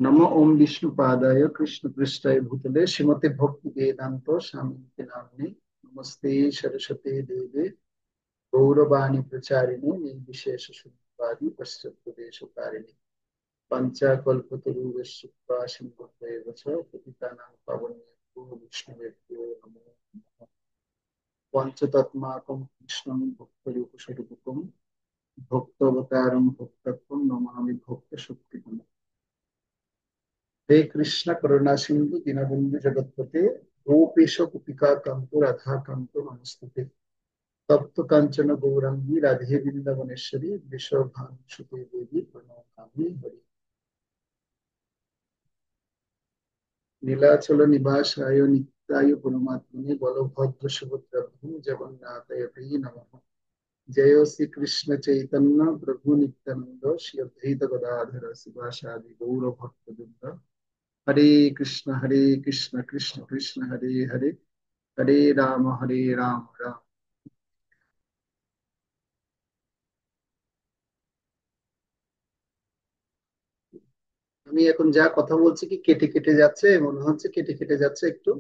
नमो ओम विष्णुपादाय कृष्णपृष्ठाय भूतले श्रीमते भक्ति वेदांत स्वामी नामिने नमस्ते सरस्वती देवे गौरवाणी प्रचारिणे निर्विशेष शून्यवादी पश्चात्प्रदेशकारिणे पंचाकल्पतरुश्च कृपा सिन्धुभ्येव च पतितानां पावनेभ्यो वैष्णवेभ्यो नमो नमः। पञ्चतत्माकं कृष्णं भक्तरूपस्वरूपकं भक्तावतारं भक्तत्वं नमामि भक्तशक्तिकम्। हे कृष्ण करुणा सिंधु दीनबंधु जगतपते गोपेश कुपिका कांतो राधा कांतो नमस्तुते। तप्त कांचन गौरांगी राधे वृंदावनेश्वरी वृषभानुसुते देवी प्रणमामि हरि। नीलाचल निवासाय नित्याय परमात्मने बलभद्र सुभद्रभ्रम जगन्नाथाय ते नमः। जय श्री कृष्ण चैतन्य प्रभु नित्यानंद श्री अद्वैत गदाधर शिवासादि गौर भक्तवृंद। हरे कृष्ण कृष्ण कृष्ण हरे हरे, हरे राम राम। আমি এখন যা কথা বলছি কি কেটে কেটে যাচ্ছে? মনে হচ্ছে কেটে কেটে যাচ্ছে একটু,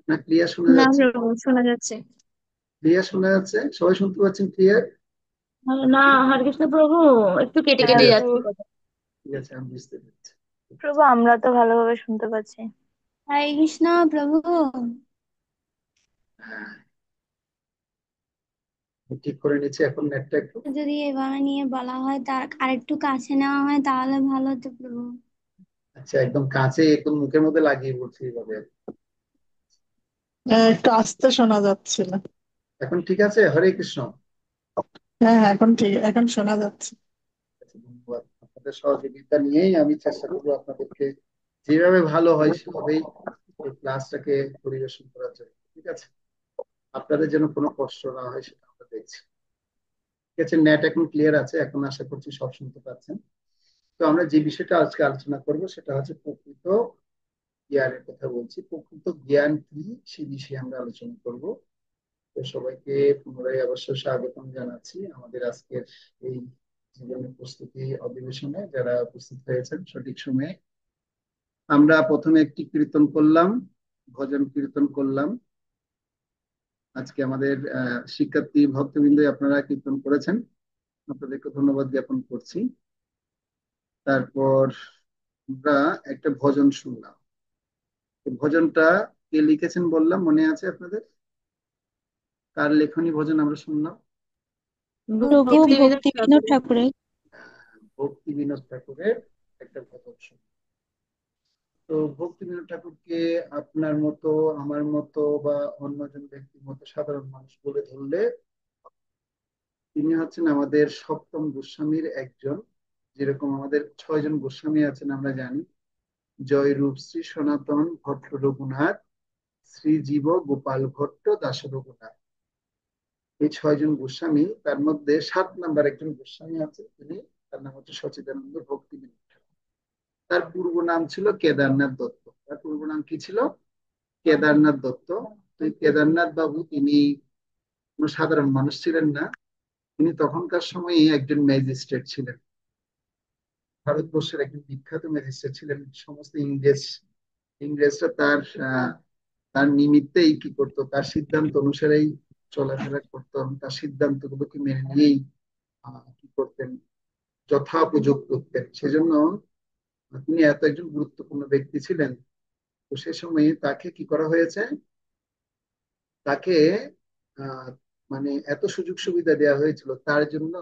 না ক্লিয়ার শোনা না যাচ্ছে? প্রভু, শোনা যাচ্ছে। ক্লিয়ার শোনা যাচ্ছে? সবাই শুনতে পাচ্ছেন ক্লিয়ার? না, হরে কৃষ্ণ প্রভু, একটু কেটে কেটে কেটে যাচ্ছে? যাচ্ছে কথা। ঠিক আছে, আমি বুঝতে পেরেছি। প্রভু, আমরা তো ভালোভাবে শুনতে পাচ্ছি। হরে কৃষ্ণ প্রভু। হ্যাঁ, আমি ঠিক করে নিচ্ছি এখন নেটটা একটু। যদি এভাবে নিয়ে বলা হয় তার আরেকটু কাছে নেওয়া হয় তাহলে ভালো হতো প্রভু। আচ্ছা, একদম কাছে একদম মুখের মধ্যে লাগিয়ে বলছি এইভাবে। একটু আস্তে শোনা যাচ্ছিল। এখন ঠিক আছে? হরে কৃষ্ণ। হ্যাঁ হ্যাঁ, এখন ঠিক, এখন শোনা যাচ্ছে। আচ্ছা, ধন্যবাদ। আপনাদের সহযোগিতা নিয়েই আমি চেষ্টা করবো আপনাদেরকে যেভাবে ভালো হয় সেভাবেই এই ক্লাসটাকে পরিবেশন করার জন্য। ঠিক আছে, আপনাদের যেন কোনো কষ্ট না হয় সেটা আমরা দেখছি। ঠিক আছে, নেট এখন ক্লিয়ার আছে, এখন আশা করছি সব শুনতে পাচ্ছেন। তো আমরা যে বিষয়টা আজকে আলোচনা করব সেটা হচ্ছে প্রকৃত জ্ঞানের কথা বলছি। প্রকৃত জ্ঞান কি সেই বিষয়ে আমরা আলোচনা করব। তো সবাইকে পুনরায় অবশ্য স্বাগতম জানাচ্ছি আমাদের আজকের এই জীবনের প্রস্তুতি অধিবেশনে যারা উপস্থিত হয়েছেন সঠিক সময়ে। আমরা প্রথমে একটি কীর্তন করলাম, ভজন কীর্তন করলাম। আজকে আমাদের শিক্ষার্থী ভক্তবৃন্দ আপনারা কীর্তন করেছেন, আপনাদেরকে ধন্যবাদ জ্ঞাপন করছি। তারপর আমরা একটা ভজন শুনলাম। তো ভজনটা কে লিখেছেন বললাম, মনে আছে আপনাদের? কার লেখনী ভজন আমরা শুনলাম? প্রভু ভক্তি বিনোদ ভক্তি বিনোদ ঠাকুর। ঠাকুরের। ভক্তি বিনোদ ঠাকুরের একটা ভজন শুনলাম। তো ভক্তি বিনোদ ঠাকুরকে আপনার মতো, আমার মতো বা অন্যজন ব্যক্তির মতো সাধারণ মানুষ বলে ধরলে তিনি হচ্ছেন আমাদের সপ্তম গোস্বামীর একজন। যেরকম আমাদের 6 জন গোস্বামী আছেন আমরা জানি, জয়রূপ শ্রী সনাতন ভট্ট রঘুনাথ, শ্রীজীব গোপাল ভট্ট দাস রঘুনাথ। এই 6 জন গোস্বামী, তার মধ্যে 7 নম্বর একজন গোস্বামী আছে, তিনি, তার নাম হচ্ছে সচিদানন্দ ভক্তি বিনোদ ঠাকুর। তার পূর্ব নাম ছিল কেদারনাথ দত্ত। তার পূর্ব নাম কি ছিল? কেদারনাথ দত্ত। তো এই কেদারনাথ বাবু তিনি কোনো সাধারণ মানুষ ছিলেন না। তিনি তখনকার সময়ে একজন ম্যাজিস্ট্রেট ছিলেন, ভারতবর্ষের একজন বিখ্যাত ম্যাজিস্ট্রেট ছিলেন। সমস্ত ইংরেজরা তার আহ, তার নিমিত্তেই কি করতো, তার সিদ্ধান্ত অনুসারেই চলাফেরা করতো এবং তার সিদ্ধান্তগুলোকে মেনে নিয়েই কি করতেন, যথাপযোগ করতেন। সেজন্য তিনি এত একজন গুরুত্বপূর্ণ ব্যক্তি ছিলেন। তো সে সময়ে তাকে কি করা হয়েছে, তাকে আহ মানে এত সুযোগ সুবিধা দেওয়া হয়েছিল তার জন্য।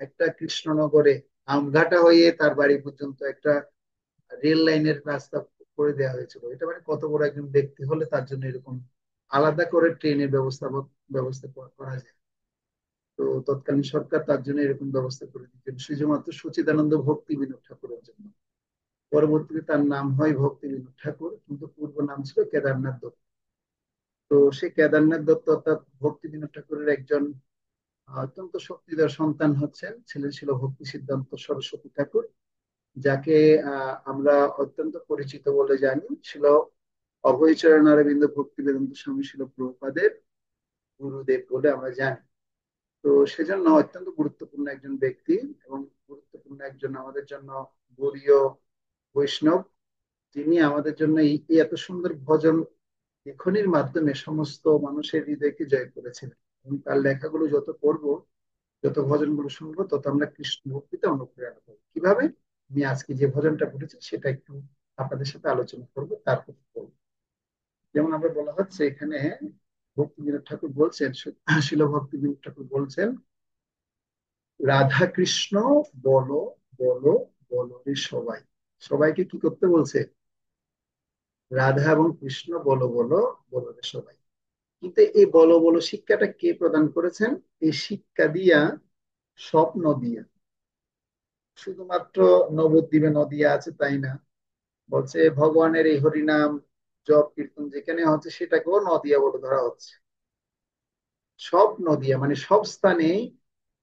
একটা কৃষ্ণনগরে আমঘাটা হয়ে তার বাড়ি পর্যন্ত একটা রেল লাইনের রাস্তা করে দেওয়া হয়েছিল। এটা মানে কত বড় একজন ব্যক্তি হলে তার জন্য এরকম আলাদা করে ট্রেনের ব্যবস্থা ব্যবস্থা করা যায়। তো তৎকালীন সরকার তার জন্য এরকম ব্যবস্থা করে দিতেন শুধুমাত্র সচিদানন্দ ভক্তি বিনোদ ঠাকুরের জন্য। পরবর্তীতে তার নাম হয় ভক্তি বিনোদ ঠাকুর, কিন্তু পূর্ব নাম ছিল কেদারনাথ দত্ত। তো সে কেদারনাথ দত্ত অর্থাৎ ভক্তি বিনোদ ঠাকুরের একজন অত্যন্ত শক্তিধর সন্তান হচ্ছেন, ছেলে ছিল ভক্তি সিদ্ধান্ত সরস্বতী ঠাকুর, যাকে আমরা অত্যন্ত পরিচিত বলে জানি, ছিল অভয়চরণ অরবিন্দ ভক্তি বেদান্ত স্বামী ছিল প্রভুপাদের গুরুদেব বলে আমরা জানি। তো সেজন্য অত্যন্ত গুরুত্বপূর্ণ একজন ব্যক্তি এবং গুরুত্বপূর্ণ একজন আমাদের জন্য গৌড়ীয় বৈষ্ণব, যিনি আমাদের জন্য এই এত সুন্দর ভজন লেখনির মাধ্যমে সমস্ত মানুষের হৃদয়কে জয় করেছিলেন। এবং তার লেখাগুলো যত পড়বো, যত ভজনগুলো শুনবো, তত আমরা কৃষ্ণ ভক্তিতে অনুপ্রেরণা পাবো। কিভাবে? আমি আজকে যে ভজনটা পড়েছি সেটা একটু আপনাদের সাথে আলোচনা করবো, তারপর বলবো। যেমন আমরা বলা হচ্ছে এখানে, ভক্তিবিনোদ ঠাকুর বলছেন, শিল ভক্তিবিনোদ ঠাকুর বলছেন, রাধা কৃষ্ণ বলো বলো বলো রে সবাই। সবাইকে কি করতে বলছে? রাধা এবং কৃষ্ণ বলো বলো বলো রে সবাই। কিন্তু এই বলো বলো শিক্ষাটা কে প্রদান করেছেন? এই শিক্ষা দিয়া, স্বপ্ন দিয়া, শুধুমাত্র নবদ্বীপে নদিয়া আছে তাই না। বলছে ভগবানের এই হরিনাম জপ কীর্তন যেখানে হচ্ছে সেটাকেও নদিয়া বলে ধরা হচ্ছে। সব নদিয়া মানে সব স্থানেই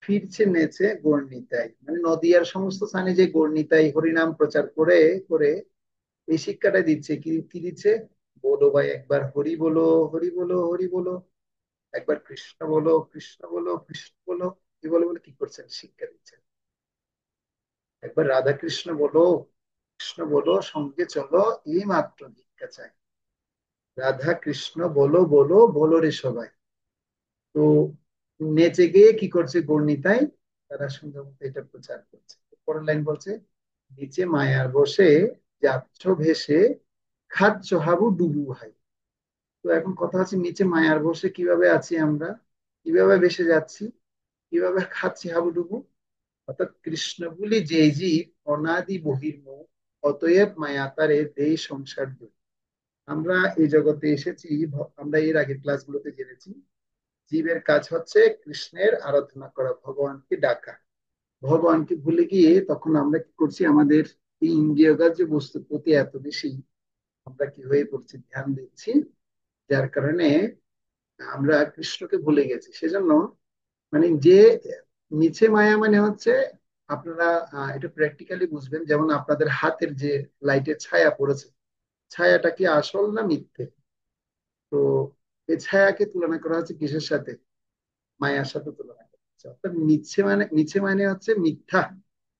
ফিরছে নেচে গৌরনিতাই, মানে নদিয়ার সমস্ত স্থানে যে গৌরনিতাই হরিনাম প্রচার করে করে এই শিক্ষাটা দিচ্ছে। কি কি দিচ্ছে? বলো ভাই একবার হরি বলো, হরি বলো, হরি বলো। একবার কৃষ্ণ বলো, কৃষ্ণ বলো, কৃষ্ণ বলো। কি বলে বলে কি করছেন? শিক্ষা দিচ্ছেন। একবার রাধা কৃষ্ণ বলো, কৃষ্ণ বলো, সঙ্গে চলো, এই মাত্র দীক্ষা চাই। রাধা কৃষ্ণ বলো বলো বলো রে সবাই। তো নেচে গিয়ে কি করছে গৌরনিতাই, তারা সুন্দর মতো এটা প্রচার করছে। পরের লাইন বলছে, নিচে মায়ার বসে যাচ্ছ ভেসে, খাচ্ছ হাবু ডুবু ভাই। তো এখন কথা হচ্ছে, নিচে মায়ার বসে কিভাবে আছি আমরা, কিভাবে ভেসে যাচ্ছি, কিভাবে খাচ্ছি হাবুডুবু। অর্থাৎ কৃষ্ণ বলি যে জীব অনাদি বহির্মুখ, অতএব মায়া তারে দেই সংসার দুঃখ। আমরা এই জগতে এসেছি, আমরা এর আগের ক্লাসগুলোতে জেনেছি, জীবের কাজ হচ্ছে কৃষ্ণের আরাধনা করা, ভগবানকে ডাকা। ভগবানকে ভুলে গিয়ে তখন আমরা কি করছি? আমাদের এই ইন্দ্রিয়গ্রাহ্য যে বস্তুর প্রতি এত বেশি আমরা কি হয়ে পড়ছি, ধ্যান দিচ্ছি, যার কারণে আমরা কৃষ্ণকে ভুলে গেছি। সেজন্য মানে যে নিচে মায়া মানে হচ্ছে, আপনারা এটা প্র্যাকটিক্যালি বুঝবেন, যেমন আপনাদের হাতের যে লাইটের ছায়া পড়েছে, ছায়াটা কি আসল না মিথ্যে? তো এই ছায়াকে তুলনা করা হচ্ছে কিসের সাথে? মায়ার সাথে তুলনা করা হচ্ছে। অর্থাৎ নিচে মানে হচ্ছে মিথ্যা,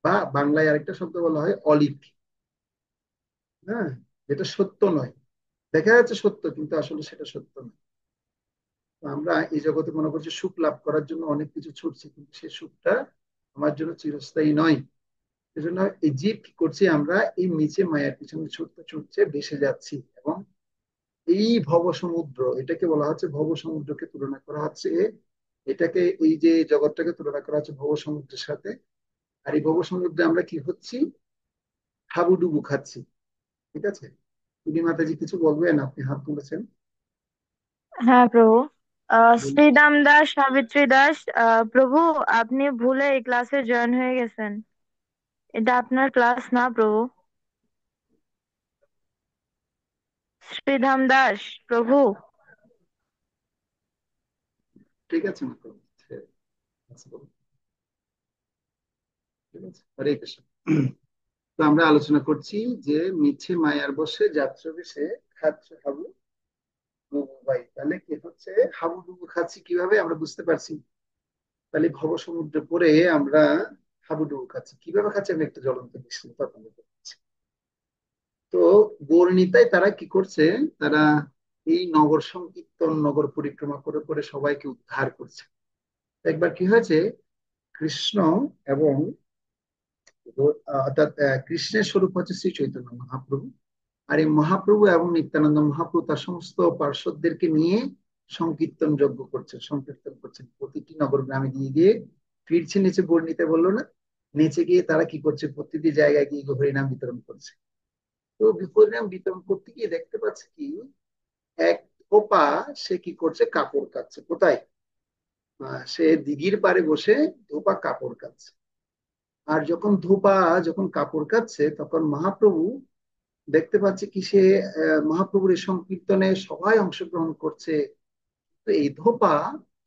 বা বাংলায় আরেকটা শব্দ বলা হয় অলিক। হ্যাঁ, যেটা সত্য নয়, দেখা যাচ্ছে সত্য কিন্তু আসলে সেটা সত্য নয়। তো আমরা এই জগতে মনে করছি সুখ লাভ করার জন্য অনেক কিছু ছুটছি, কিন্তু সেই সুখটা আমার জন্য চিরস্থায়ী নয়। সেজন্য এই জীব কি করছি? আমরা এই নিচে মায়ার পিছনে ছুটতে ছুটছে ভেসে যাচ্ছি। এবং এই ভব সমুদ্র, এটাকে বলা হচ্ছে ভব সমুদ্রকে তুলনা করা হচ্ছে, এটাকে এই যে জগৎটাকে তুলনা করা হচ্ছে ভব সমুদ্রের সাথে। আর এই ভব সমুদ্রে আমরা কি হচ্ছি? হাবুডুবু খাচ্ছি। ঠিক আছে, তুমি মাতাজি কিছু বলবেন? আপনি হাত তুলেছেন। হ্যাঁ প্রভু। বলুন। শ্রীদাম দাস, সাবিত্রী দাস, প্রভু আপনি ভুলে এই ক্লাসে জয়েন হয়ে গেছেন। এটা আপনার ক্লাস না প্রভু। শ্রীধাম দাস, প্রভু। ঠিক আছে মাতাজি, আচ্ছা, বলুন। ঠিক আছে, হরে কৃষ্ণ। তো আমরা আলোচনা করছি যে মিছে মায়ার বসে যাত্র বেশে খাচ্ছ হাবু ডুবু ভাই। তাহলে কি হচ্ছে? হাবু ডুবু খাচ্ছি কিভাবে আমরা বুঝতে পারছি। তাহলে ভব সমুদ্রে পড়ে আমরা হাবুডুবু খাচ্ছি। কিভাবে খাচ্ছি আমি একটা জ্বলন্ত দৃষ্টান্ত আপনাদের বলছি। তো গৌরনীতায় তারা কি করছে? তারা এই নগর সংকীর্তন, নগর পরিক্রমা করে করে সবাইকে উদ্ধার করছে। একবার কি হয়েছে? কৃষ্ণ এবং অর্থাৎ কৃষ্ণের স্বরূপ হচ্ছে শ্রী চৈতন্য মহাপ্রভু। আর এই মহাপ্রভু এবং নিত্যানন্দ মহাপ্রভু তার সমস্ত পার্শ্বদেরকে নিয়ে সংকীর্তন যজ্ঞ করছেন, সংকীর্তন করছেন প্রতিটি নগর গ্রামে গিয়ে গিয়ে। ফিরছে নিচে বর্ণিতে বললো না, নিচে গিয়ে তারা কি করছে? প্রতিটি জায়গায় গিয়ে হরিনাম বিতরণ করছে। তো হরিনাম বিতরণ করতে গিয়ে দেখতে পাচ্ছে কি, এক খোপা সে কি করছে? কাপড় কাচ্ছে। কোথায়? সে দিঘির পাড়ে বসে ধোপা কাপড় কাচ্ছে। আর যখন ধোপা যখন কাপড় কাচ্ছে, তখন মহাপ্রভু দেখতে পাচ্ছে কি, সে মহাপ্রভুর এই সংকীর্তনে সবাই অংশগ্রহণ করছে। তো এই ধোপা,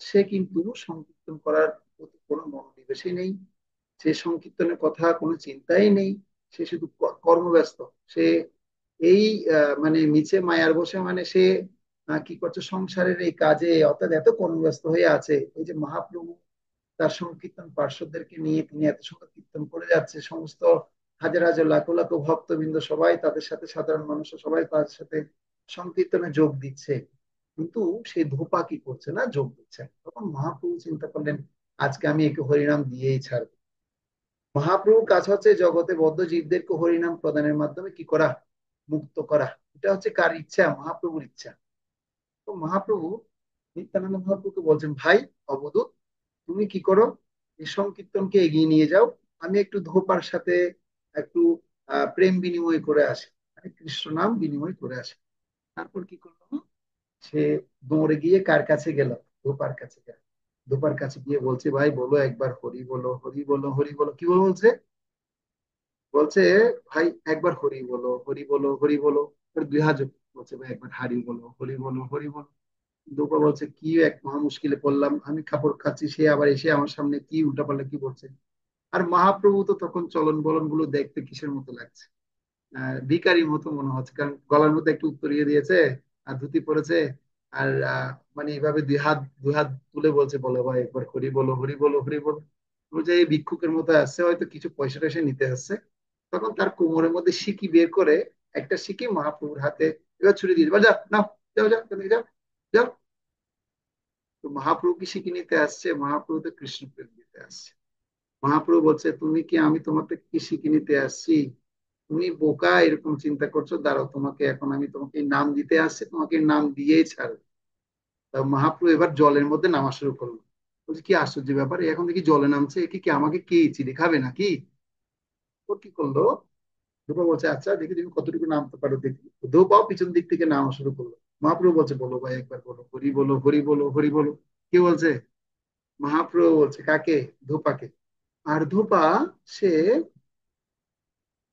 সে কিন্তু সংকীর্তন করার প্রতি কোনো মনোনিবেশই নেই, সে সংকীর্তনের কথা কোনো চিন্তাই নেই, সে শুধু কর্মব্যস্ত। সে এই মানে নিচে মায়ার বসে মানে সে কি করছে? সংসারের এই কাজে, অর্থাৎ এত কর্মব্যস্ত হয়ে আছে। এই যে মহাপ্রভু তার সংকীর্তন পার্শ্বদেরকে নিয়ে তিনি এত সুন্দর কীর্তন করে যাচ্ছে, সমস্ত হাজার হাজার লাখ লাখ ভক্তবৃন্দ সবাই তাদের সাথে, সাধারণ মানুষ সবাই তার সাথে সংকীর্তনে যোগ দিচ্ছে, কিন্তু সেই ধোপা কি করছে না, যোগ দিচ্ছে না। তখন মহাপ্রভু চিন্তা করলেন, আজকে আমি একে হরিনাম দিয়েই ছাড়বো। মহাপ্রভুর কাজ হচ্ছে জগতে বদ্ধ জীবদেরকে হরিনাম প্রদানের মাধ্যমে কি করা, মুক্ত করা। এটা হচ্ছে কার ইচ্ছা, মহাপ্রভুর ইচ্ছা। তো মহাপ্রভু নিত্যানন্দ মহাপ্রভুকে বলছেন, ভাই অবধূত, তুমি কি করো, এই সংকীর্তনকে এগিয়ে নিয়ে যাও, আমি একটু ধোপার সাথে একটু প্রেম বিনিময় করে আসি, মানে কৃষ্ণ নাম বিনিময় করে আসি। তারপর কি করলো, সে দৌড়ে গিয়ে কার কাছে গেল, ধোপার কাছে গেল। ধোপার কাছে গিয়ে বলছে, ভাই বলো একবার হরি বলো, হরি বলো, হরি বলো। কি বলছে, বলছে ভাই একবার হরি বলো, হরি বলো, হরি বলো। দুই হাত জোড় বলছে, ভাই একবার হারি বলো, হরি বলো, হরি বলো। দুপা বলছে, কি এক মহা মুশকিলে পড়লাম, আমি কাপড় খাচ্ছি, সে আবার এসে আমার সামনে কি উল্টাপাল্টা কি বলছে। আর মহাপ্রভু তো তখন চলন বলন গুলো দেখতে কিসের মতো লাগছে, ভিখারির মতো মনে হচ্ছে, কারণ গলার মধ্যে একটু উত্তরিয়ে দিয়েছে আর ধুতি পরেছে। আর মানে এইভাবে দুই হাত তুলে বলছে, বলো ভাই একবার হরি বলো, হরি বলো, হরি বলো। ও যে এই ভিক্ষুকের মতো আসছে, হয়তো কিছু পয়সা টয়সা নিতে আসছে। তখন তার কোমরের মধ্যে সিকি বের করে একটা সিকি মহাপ্রভুর হাতে এবার ছুড়ে দিয়ে যা, নাও, যাও যাও, এখান থেকে যাও, যাও। তো মহাপ্রভু কি সিকি নিতে আসছে, মহাপ্রভু তো কৃষ্ণ প্রেম দিতে আসছে। মহাপ্রভু বলছে, তুমি কি, আমি তোমার থেকে কি সিকি নিতে আসছি, তুমি বোকা, এরকম চিন্তা করছো, দাঁড়াও, তোমাকে এখন আমি তোমাকে এই নাম দিতে আসছি, তোমাকে এই নাম দিয়েই ছাড়বো। তা মহাপ্রভু এবার জলের মধ্যে নামা শুরু করলো। বলছি, কি আশ্চর্য ব্যাপার, এখন দেখি জলে নামছে, এ কি কি আমাকে কে চিনি খাবে নাকি। ওর কি করলো, ধোপা বলছে, আচ্ছা দেখি তুমি কতটুকু নামতে পারো দেখি। ধোপাও পিছন দিক থেকে নামা শুরু করলো। মহাপ্রভু বলছে, বলো ভাই একবার বলো, হরি বলো, হরি বলো, হরি বলো। কি বলছে, মহাপ্রভু বলছে কাকে, ধোপাকে। আর ধোপা সে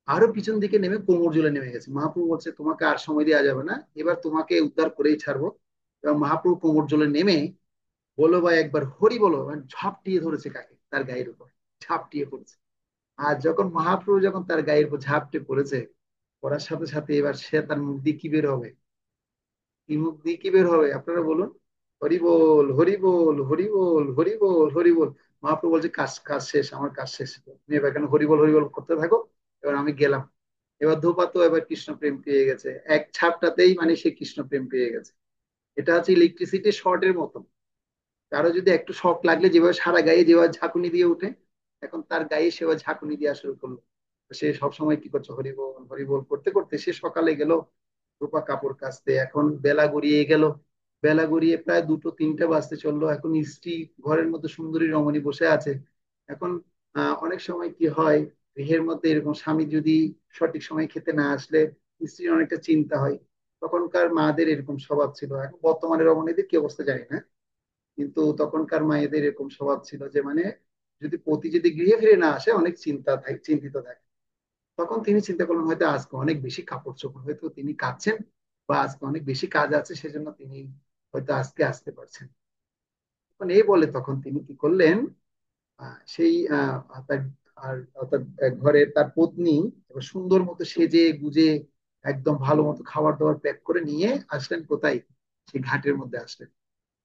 আরো পিছন দিকে নেমে কোমর জলে নেমে গেছে। মহাপ্রভু বলছে, তোমাকে আর সময় দেওয়া যাবে না, এবার তোমাকে উদ্ধার করেই ছাড়বো। এবং মহাপ্রভু কোমর জলে নেমে বলো ভাই একবার হরি বলো, মানে ঝাপটিয়ে ধরেছে কাকে, তার গায়ের উপর ঝাপটিয়ে পড়েছে। আর যখন মহাপ্রভু যখন তার গায়ের উপর ঝাপটে পড়েছে, পড়ার সাথে সাথে এবার সে তার মুখ দিয়ে কি বের হবে, কি মুখ দিয়ে কি বের হবে আপনারা বলুন, হরি বল, হরি বল, হরি বল, হরি বল, হরি বল। মহাপ্রভু বলছে, কাজ কাজ শেষ, আমার কাজ শেষ, তুমি এবার এখানে হরি বল, হরি বল করতে থাকো, এবার আমি গেলাম। এবার ধোপা তো এবার কৃষ্ণ প্রেম পেয়ে গেছে, এক ছাপটাতেই মানে সে কৃষ্ণ প্রেম পেয়ে গেছে। এটা হচ্ছে ইলেকট্রিসিটি শর্টের মতো। কারো যদি একটু শক লাগলে যেভাবে সারা গায়ে যেভাবে ঝাঁকুনি দিয়ে ওঠে, এখন তার গায়ে সেভাবে ঝাঁকুনি দেওয়া শুরু করলো। সে সবসময় কি করছে, হরিবোল হরিবোল করতে করতে সে সকালে গেল রূপা কাপড় কাচতে, এখন বেলা গড়িয়ে গেল। বেলা গড়িয়ে প্রায় দুটো তিনটা বাজতে চললো। এখন স্ত্রী ঘরের মধ্যে সুন্দরী রমণী বসে আছে। এখন অনেক সময় কি হয়, গৃহের মধ্যে এরকম স্বামী যদি সঠিক সময় খেতে না আসলে স্ত্রীর অনেকটা চিন্তা হয়। তখনকার মাদের এরকম স্বভাব ছিল, এখন বর্তমানে রমণীদের কি অবস্থা জানি না, কিন্তু তখনকার মায়েদের এরকম স্বভাব ছিল যে মানে যদি পতি যদি গৃহে ফিরে না আসে অনেক চিন্তা থাকে, চিন্তিত থাকে। তখন তিনি চিন্তা করলেন, হয়তো আজকে অনেক বেশি কাপড় চোপড় হয়তো তিনি কাচ্ছেন, বা আজকে অনেক বেশি কাজ আছে, সেজন্য তিনি হয়তো আজকে আসতে পারছেন। তখন এই বলে তখন তিনি কি করলেন, সেই তার আর অর্থাৎ ঘরে তার পত্নী এবার সুন্দর মতো সেজে গুজে একদম ভালো মতো খাবার দাবার প্যাক করে নিয়ে আসলেন কোথায়, সেই ঘাটের মধ্যে আসলেন।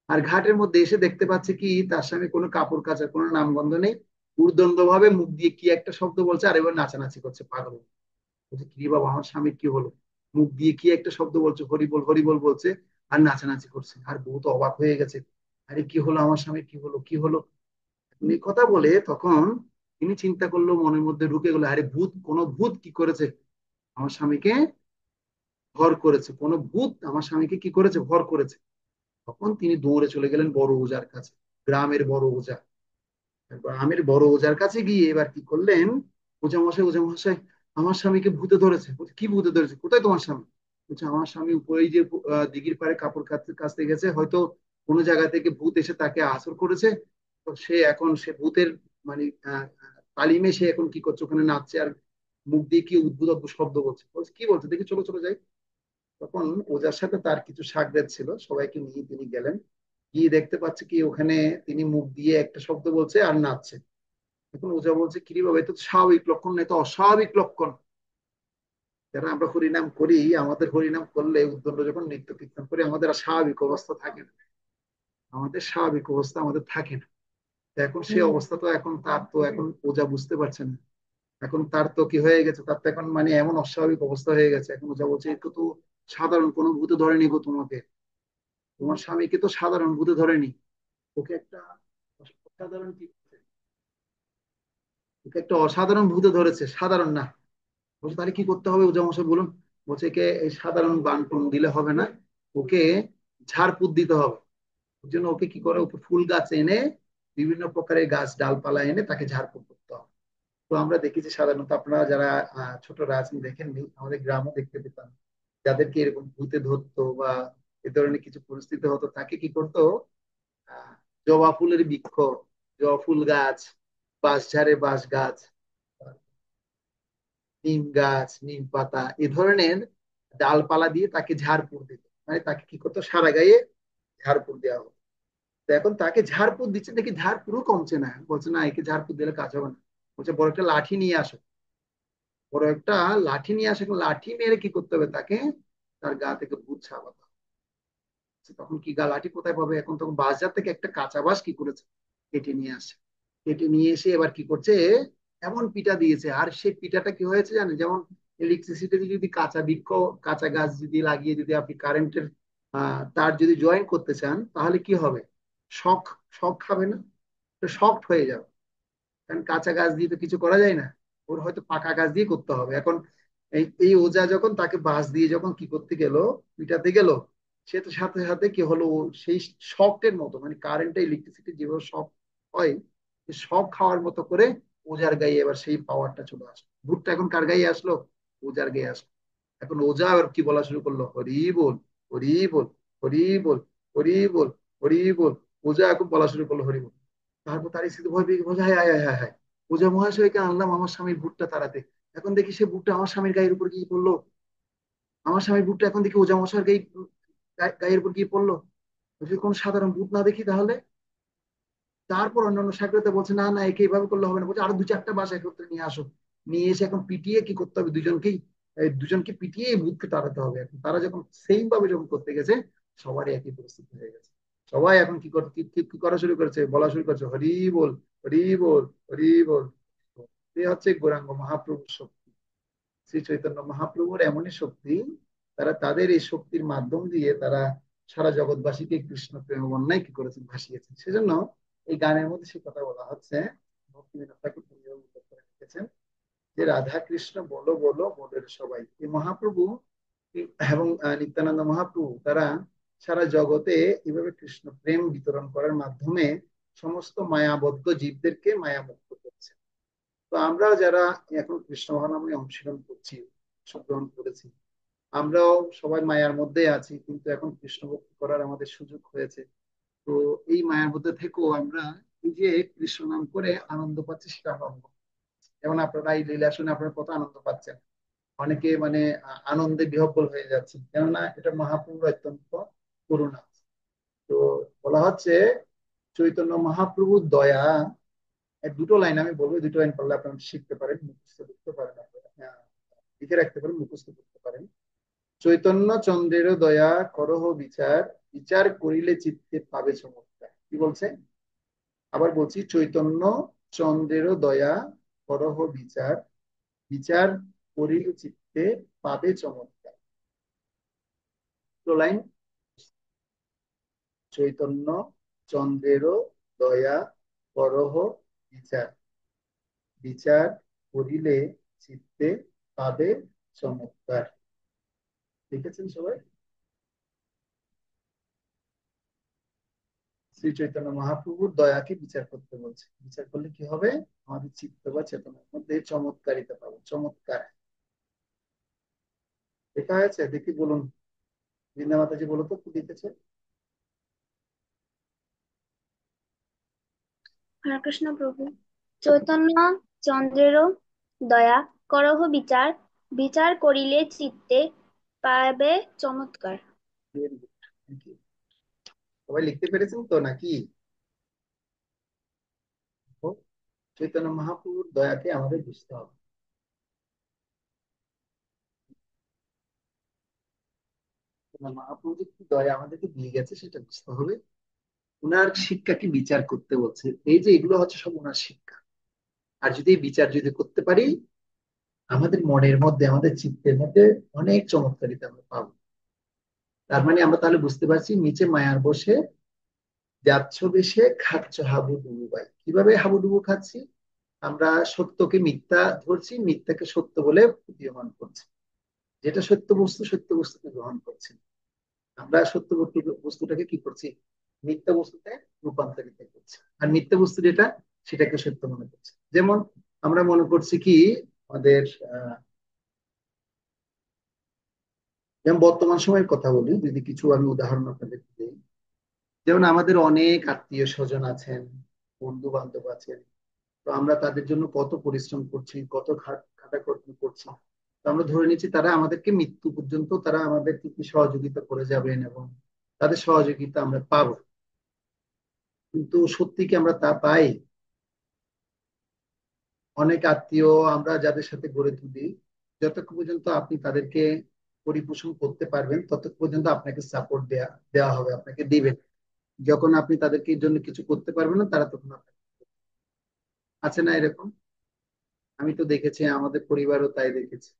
আর ঘাটের মধ্যে এসে দেখতে পাচ্ছে কি, তার স্বামী কোনো কাপড় কাচার কোনো নামগন্ধ নেই, উর্দণ্ড ভাবে মুখ দিয়ে কি একটা শব্দ বলছে, আর এবার নাচানাচি করছে পাগল। বলছে, কি বাবা, আমার স্বামীর কি হলো, মুখ দিয়ে কি একটা শব্দ বলছে, হরিবল হরিবল বলছে, আর নাচানাচি করছে। আর বউ তো অবাক হয়ে গেছে, আরে কি হলো আমার স্বামীর, কি হলো, কি হলো। উনি কথা বলে তখন তিনি চিন্তা করলো, মনের মধ্যে ঢুকে গেলো, আরে ভূত, কোন ভূত কি করেছে আমার স্বামীকে, ভর করেছে, কোন ভূত আমার স্বামীকে কি করেছে, ভর করেছে। তখন তিনি দৌড়ে চলে গেলেন বড় ওজার কাছে, গ্রামের বড় ওজা। গ্রামের বড় ওজার কাছে গিয়ে এবার কি করলেন, ওজা মশাই, ওজা মশাই, আমার স্বামীকে ভূতে ধরেছে। বলছে, কি ভূতে ধরেছে, কোথায় তোমার স্বামী। বলছে, আমার স্বামী উপরে যে দিঘির পাড়ে কাপড় কাচতে গেছে, হয়তো কোনো জায়গা থেকে ভূত এসে তাকে আসর করেছে। তো সে এখন সে ভূতের মানে তালিমে সে এখন কি করছে, ওখানে নাচছে আর মুখ দিয়ে কি উদ্ভুত অদ্ভুত শব্দ বলছে। বলছে, কি বলছে দেখি, চলো চলো যাই। তখন ওজার সাথে তার কিছু সাগরেদ ছিল, সবাইকে নিয়ে তিনি গেলেন। গিয়ে দেখতে পাচ্ছে কি, ওখানে তিনি মুখ দিয়ে একটা শব্দ বলছে আর নাচছে। এখন ওজা বলছে, কিরে বাবা, এটা তো স্বাভাবিক লক্ষণ না, এটা অস্বাভাবিক লক্ষণ। যারা আমরা হরিনাম করি, আমাদের হরিনাম করলে উদ্দণ্ড যখন নৃত্য কীর্তন করি, আমাদের আর স্বাভাবিক অবস্থা থাকে না, আমাদের স্বাভাবিক অবস্থা আমাদের থাকে না। তো এখন সে অবস্থা তো এখন তার তো এখন ওজা বুঝতে পারছে না। এখন তার তো কি হয়ে গেছে, তার তো এখন মানে এমন অস্বাভাবিক অবস্থা হয়ে গেছে, এখন যা বলছে একটু তো সাধারণ কোনো ভূতে ধরেনি গো তোমাকে, তোমার স্বামীকে তো সাধারণ ভূতে ধরেনি, ওকে একটা অসাধারণ কি, ওকে একটা অসাধারণ ভূতে ধরেছে, সাধারণ না। বলছে তাহলে কি করতে হবে ওজা মশাই বলুন। বলছে একে এই সাধারণ বান টুন দিলে হবে না, ওকে ঝাড়ফুঁক দিতে হবে। ওর জন্য ওকে কি করে, ওকে ফুল গাছ এনে, বিভিন্ন প্রকারের গাছ ডালপালা এনে তাকে ঝাড়ফুঁক করতে হবে। তো আমরা দেখেছি সাধারণত, আপনারা যারা ছোটরা আছেন দেখেননি, আমাদের গ্রামও দেখতে পেতাম, যাদেরকে এরকম ভূতে ধরতো বা এ ধরনের কিছু পরিস্থিতি হতো, তাকে কি করতো, আহ, জবা ফুলের বৃক্ষ, জবা ফুল গাছ, বাঁশঝাড়ে বাঁশ গাছ, নিম গাছ, নিম পাতা, এ ধরনের ডালপালা দিয়ে তাকে ঝাড়ফুঁক দিত, মানে তাকে কি করতো, সারা গায়ে ঝাড়ফুঁক দেওয়া হতো। তো এখন তাকে ঝাড়ফুঁক দিচ্ছে দেখি ঝাড়ফুঁকও কমছে না, বলছে না একে ঝাড়ফুঁক দিলে কাজ হবে না, বলছে বড় একটা লাঠি নিয়ে আসো, বড় একটা লাঠি নিয়ে আসে, লাঠি মেরে কি করতে হবে তাকে, তার গা থেকে ভূত ছাড়াতে হবে। তখন কি গা লাঠি কোথায় পাবে, এখন তখন বাজার থেকে একটা কাঁচা বাঁশ কি করেছে, কেটে নিয়ে আসে, কেটে নিয়ে এসে এবার কি করছে, এমন পিটা দিয়েছে, আর সেই পিটাটা কি হয়েছে জানেন, যেমন ইলেকট্রিসিটি যদি কাঁচা বৃক্ষ, কাঁচা গাছ যদি লাগিয়ে যদি আপনি কারেন্টের তার যদি জয়েন করতে চান, তাহলে কি হবে, শক, শক খাবে না, শক্ট হয়ে যাবে, কারণ কাঁচা গাছ দিয়ে তো কিছু করা যায় না, ওর হয়তো পাকা গাছ দিয়ে করতে হবে। এখন এই এই ওজা যখন তাকে বাঁশ দিয়ে যখন কি করতে গেল, পিটাতে গেল, সে তো সাথে সাথে কি হলো, সেই শকের মতো, মানে কারেন্টে ইলেকট্রিসিটি যেভাবে শক হয়, শক খাওয়ার মতো করে ওজার গায়ে এবার সেই পাওয়ারটা চলে আসলো, ভূতটা এখন কার গায়ে আসলো, ওজার গায়ে আসলো। এখন ওজা আবার কি বলা শুরু করলো, হরি বল, হরি বল, হরি বল, হরি বল, হরি বল। ওজা এখন বলা শুরু করলো হরি বল। তারপর তার স্ত্রী ভয় পেয়ে বলছে হ্যাঁ হ্যাঁ হ্যাঁ হ্যাঁ, ওঝা মহাশয়কে আনলাম আমার স্বামীর ভুট্টা তাড়াতে, এখন দেখি সে ভুট্টা আমার স্বামীর গায়ের উপর গিয়ে পড়লো, আমার স্বামীর ভুট্টা এখন দেখি ওঝা মশাইয়ের গায়ের উপর গিয়ে পড়লো। যদি কোন সাধারণ ভূত না দেখি তাহলে। তারপর অন্যান্য সাকরেতে বলছে না না, একে এইভাবে করলে হবে না, বলছে আরো দু চারটা বাসা একত্রে নিয়ে আসো, নিয়ে এসে এখন পিটিয়ে কি করতে হবে, দুজনকেই, এই দুজনকে পিটিয়ে এই ভূতকে তাড়াতে হবে। এখন তারা যখন সেম ভাবে যখন করতে গেছে, সবারই একই পরিস্থিতি হয়ে গেছে, সবাই এখন কি করতে কি করা শুরু করেছে, বলা শুরু করেছে হরি বল, হরি বল, হরি বল। এ হচ্ছে গৌরাঙ্গ মহাপ্রভুর শক্তি, শ্রী চৈতন্য মহাপ্রভুর এমনই শক্তি, তারা তাদের এই শক্তির মাধ্যম দিয়ে তারা সারা জগৎবাসীকে কৃষ্ণ প্রেম বন্যায় কি করেছেন, ভাসিয়েছেন। সেজন্য এই গানের মধ্যে সে কথা বলা হচ্ছে, ভক্তিবিনোদ ঠাকুর তিনি উল্লেখ করে রেখেছেন যে রাধা কৃষ্ণ বলো বলো বলের সবাই, এই মহাপ্রভু এবং নিত্যানন্দ মহাপ্রভু তারা সারা জগতে এইভাবে কৃষ্ণ প্রেম বিতরণ করার মাধ্যমে সমস্ত মায়াবদ্ধ জীবদেরকে মায়ামুক্ত করছে। তো আমরাও যারা এখন কৃষ্ণ মহানামে অনুশীলন করছি, গ্রহণ করেছি, আমরাও সবাই মায়ার মধ্যে আছি, কিন্তু এখন কৃষ্ণ ভক্তি করার আমাদের সুযোগ হয়েছে। তো এই মায়ার মধ্যে থেকেও আমরা এই যে কৃষ্ণ নাম করে আনন্দ পাচ্ছি, সেটা আমরা অনুভব করি। যেমন আপনারা এই লীলা শুনে আপনারা কত আনন্দ পাচ্ছেন, অনেকে মানে আনন্দে বিহ্বল হয়ে যাচ্ছে, কেননা এটা মহাপ্রভুর অত্যন্ত করুণা। তো বলা হচ্ছে চৈতন্য মহাপ্রভুর দয়া, দুটো লাইন আমি বলবো, দুটো লাইন পড়লে আপনারা শিখতে পারেন, মুখস্থ করতে পারেন, আপনারা লিখে রাখতে পারেন, মুখস্থ করতে পারেন। চৈতন্য চন্দ্রের দয়া করহ বিচার, বিচার করিলে চিত্তে পাবে চমৎকার। কি বলছে, আবার বলছি, চৈতন্য চন্দ্রের দয়া করহ বিচার, বিচার করিলে চিত্তে পাবে চমৎকার। দুটো লাইন, চৈতন্য চন্দ্রের দয়া করহ বিচার, বিচার করিলে চিত্তে পাবে চমৎকার। লিখেছেন সবাই? শ্রী চৈতন্য মহাপ্রভুর দয়াকে বিচার করতে বলছে, বিচার করলে কি হবে, আমাদের চিত্ত বা চেতনার মধ্যে চমৎকারিতা পাবো, চমৎকার। লেখা হয়েছে দেখি, বলুন বৃন্দা মাতাজি, বলো তো কি লিখেছে। হরে কৃষ্ণ প্রভু। চৈতন্য চন্দ্রেরও দয়া করহ বিচার, বিচার করিলে চিত্তে পাবে চমৎকার। Very good. Thank you. সবাই লিখতে পেরেছেন তো নাকি? তো চৈতন্য মহাপ্রভুর দয়াকে আমাদের বুঝতে হবে। চৈতন্য মহাপ্রভু যে কি দয়া আমাদেরকে দিয়ে গেছে সেটা বুঝতে হবে। উনার শিক্ষাকে বিচার করতে বলছে, এই যে এগুলো হচ্ছে সব উনার শিক্ষা। আর যদি এই বিচার যদি করতে পারি, আমাদের মনের মধ্যে, আমাদের চিত্তের মধ্যে অনেক চমৎকারিতা আমরা পাবো। তার মানে আমরা তাহলে বুঝতে পারছি, নিচে মায়ার বসে যাচ্ছ দেশে খাচ্ছ হাবুডুবু ভাই। কিভাবে হাবুডুবু খাচ্ছি? আমরা সত্যকে মিথ্যা ধরছি, মিথ্যাকে সত্য বলে প্রতীয়মান করছি। যেটা সত্য বস্তু, সত্য বস্তুকে গ্রহণ করছি। আমরা সত্য বস্তুটাকে কি করছি? মিথ্যা বস্তুতে রূপান্তরিত করছি। আর মিথ্যা বস্তু যেটা, সেটাকে সত্য মনে করছি। যেমন আমরা মনে করছি কি, আমাদের আহ যেমন বর্তমান সময়ের কথা বলি, যদি কিছু আমি উদাহরণ আপনাদের দিই। যেমন আমাদের অনেক আত্মীয় স্বজন আছেন, বন্ধু বান্ধব আছেন। তো আমরা তাদের জন্য কত পরিশ্রম করছি, কত খাটাখাটনি করছি। তো আমরা ধরে নিচ্ছি তারা আমাদেরকে মৃত্যু পর্যন্ত তারা আমাদেরকে কি সহযোগিতা করে যাবেন, এবং তাদের সহযোগিতা আমরা পাবো। কিন্তু সত্যি কি আমরা তা পাই? অনেক আত্মীয় আমরা যাদের সাথে গড়ে তুলি, যতক্ষণ পর্যন্ত আপনি তাদেরকে পরিপোষণ করতে পারবেন, ততক্ষণ পর্যন্ত আপনাকে সাপোর্ট দেয়া দেওয়া হবে, আপনাকে দিবেন। যখন আপনি তাদেরকে এই জন্য কিছু করতে পারবেন না, তারা তখন আপনাকে, আছে না এরকম? আমি তো দেখেছি, আমাদের পরিবারও তাই দেখেছি।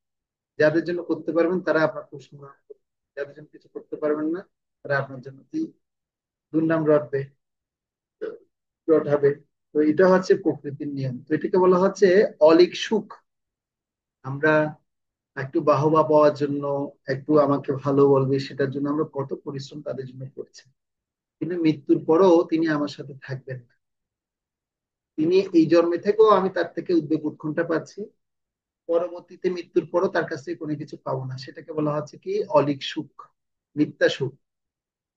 যাদের জন্য করতে পারবেন তারা আপনার খুব সুনাম করবে, যাদের জন্য কিছু করতে পারবেন না, তারা আপনার জন্য কি দুর্নাম রটবে, রটাবে। তো এটা হচ্ছে প্রকৃতির নিয়ম। তো এটাকে বলা হচ্ছে অলীক সুখ। আমরা একটু বাহবা পাওয়ার জন্য, একটু আমাকে ভালো বলবে সেটার জন্য আমরা কত পরিশ্রম তাদের জন্য করছি। কিন্তু মৃত্যুর পরেও তিনি আমার সাথে থাকবেন না। তিনি এই জন্মে থেকেও আমি তার থেকে উদ্বেগ উৎকণ্ঠা পাচ্ছি, পরবর্তীতে মৃত্যুর পরও তার কাছ থেকে কোনো কিছু পাবো না। সেটাকে বলা হচ্ছে কি অলীক সুখ, মিথ্যা সুখ।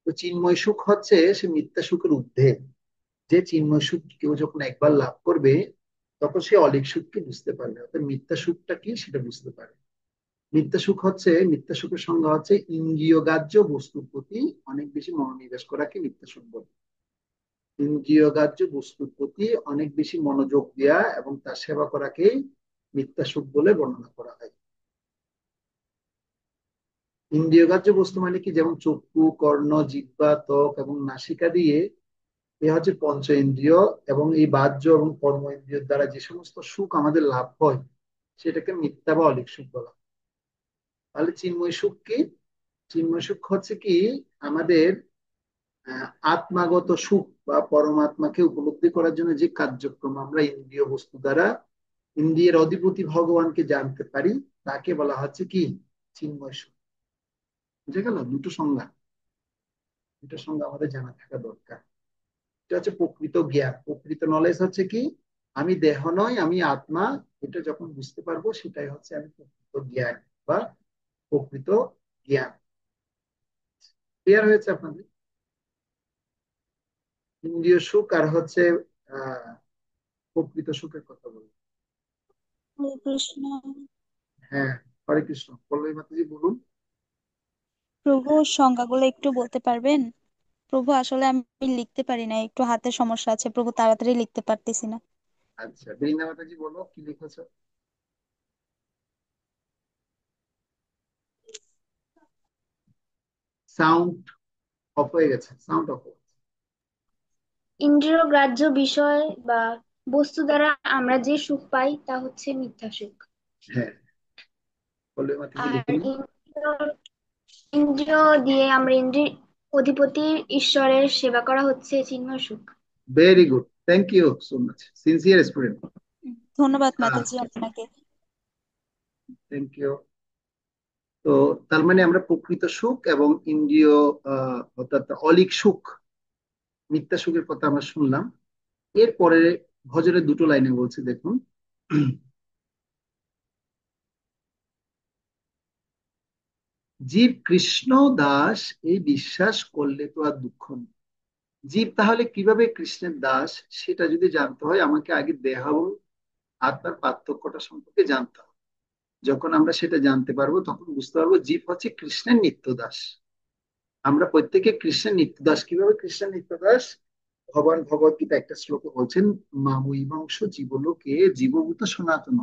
তো চিন্ময় সুখ হচ্ছে সে মিথ্যা সুখের ঊর্ধ্বে। যে চিন্ময় সুখ কেউ যখন একবার লাভ করবে, তখন সে অলীক সুখকে বুঝতে পারবে, অর্থাৎ মিথ্যা সুখটা কি সেটা বুঝতে পারে। মিথ্যা সুখ হচ্ছে, মিথ্যা সুখের সংজ্ঞা হচ্ছে ইন্দ্রিয় গ্রাহ্য বস্তুর প্রতি অনেক বেশি মনোনিবেশ করাকে মিথ্যা সুখ বলে। ইন্দ্রিয় গ্রাহ্য বস্তুর প্রতি অনেক বেশি মনোযোগ দেওয়া এবং তার সেবা করাকেই মিথ্যা সুখ বলে বর্ণনা করা হয়। ইন্দ্রিয় গ্রাহ্য বস্তু মানে কি? যেমন চক্ষু, কর্ণ, জিহ্বা, ত্বক এবং নাসিকা দিয়ে, এ হচ্ছে পঞ্চ ইন্দ্রিয়, এবং এই বাহ্য এবং কর্ম ইন্দ্রিয়ের দ্বারা যে সমস্ত সুখ আমাদের লাভ হয়, সেটাকে মিথ্যা বা অলীক সুখ বলা হয়। তাহলে চিন্ময় সুখ কি? চিন্ময় সুখ হচ্ছে কি আমাদের আত্মাগত সুখ বা পরমাত্মাকে উপলব্ধি করার জন্য যে কার্যক্রম আমরা ইন্দ্রিয় বস্তু দ্বারা ইন্দ্রিয়ের অধিপতি ভগবানকে জানতে পারি, তাকে বলা হচ্ছে কি চিন্ময় সুখ। বুঝে গেল? দুটো সংজ্ঞা, দুটো সংজ্ঞা আমাদের জানা থাকা দরকার। এটা হচ্ছে প্রকৃত জ্ঞান। প্রকৃত নলেজ হচ্ছে কি, আমি দেহ নয়, আমি আত্মা। এটা যখন বুঝতে পারবো, সেটাই হচ্ছে আমি প্রকৃত জ্ঞান বা প্রকৃত জ্ঞান। ক্লিয়ার হয়েছে আপনাদের? ইন্দ্রিয় সুখ আর হচ্ছে আহ প্রকৃত সুখের কথা বলবো। হরে কৃষ্ণ। হ্যাঁ, হরে কৃষ্ণ। পল্লবী মাতাজি বলুন। প্রভু, সংজ্ঞাগুলো একটু বলতে পারবেন? প্রভু, আসলে আমি লিখতে পারি না, একটু হাতে সমস্যা আছে প্রভু, তাড়াতাড়ি লিখতে পারতেছি না। আচ্ছা, বৃন্দা মাতাজি বলো কি লিখেছো। সাউন্ড অফ হয়ে গেছে, সাউন্ড অফ। ইন্দ্রিয় গ্রাহ্য বিষয় বা বস্তু দ্বারা আমরা যে সুখ পাই তা হচ্ছে মিথ্যা সুখ। হ্যাঁ, পল্লবী মাতাজি আর লিখুন। ইন্দ্রিয় ইন্দ্রিয় দিয়ে আমরা ইন্দ্রিয় অধিপতি ঈশ্বরের সেবা করা হচ্ছে চিন্ময় সুখ। Very good, thank you so much, sincere student. ধন্যবাদ মাতাজি আপনাকে। Thank you. তো তার মানে আমরা প্রকৃত সুখ এবং ইন্দ্রিয় অর্থাৎ অলীক সুখ, মিথ্যা সুখের কথা আমরা শুনলাম। এরপরে ভজনের দুটো লাইনে বলছি, দেখুন। জীব কৃষ্ণ দাস, এই বিশ্বাস করলে তো আর দুঃখ নেই। জীব তাহলে কিভাবে কৃষ্ণের দাস, সেটা যদি জানতে হয়, আমাকে আগে দেহ এবং আত্মার পার্থক্যটা সম্পর্কে জানতে হবে। যখন আমরা সেটা জানতে পারবো, তখন বুঝতে পারবো জীব হচ্ছে কৃষ্ণের নিত্য দাস। আমরা প্রত্যেকে কৃষ্ণের নিত্য দাস। কিভাবে কৃষ্ণের নিত্য দাস? ভগবান ভগবত গীতা একটা শ্লোকে বলছেন, মামুইবাংশ জীবলোকে জীবভূত সনাতন।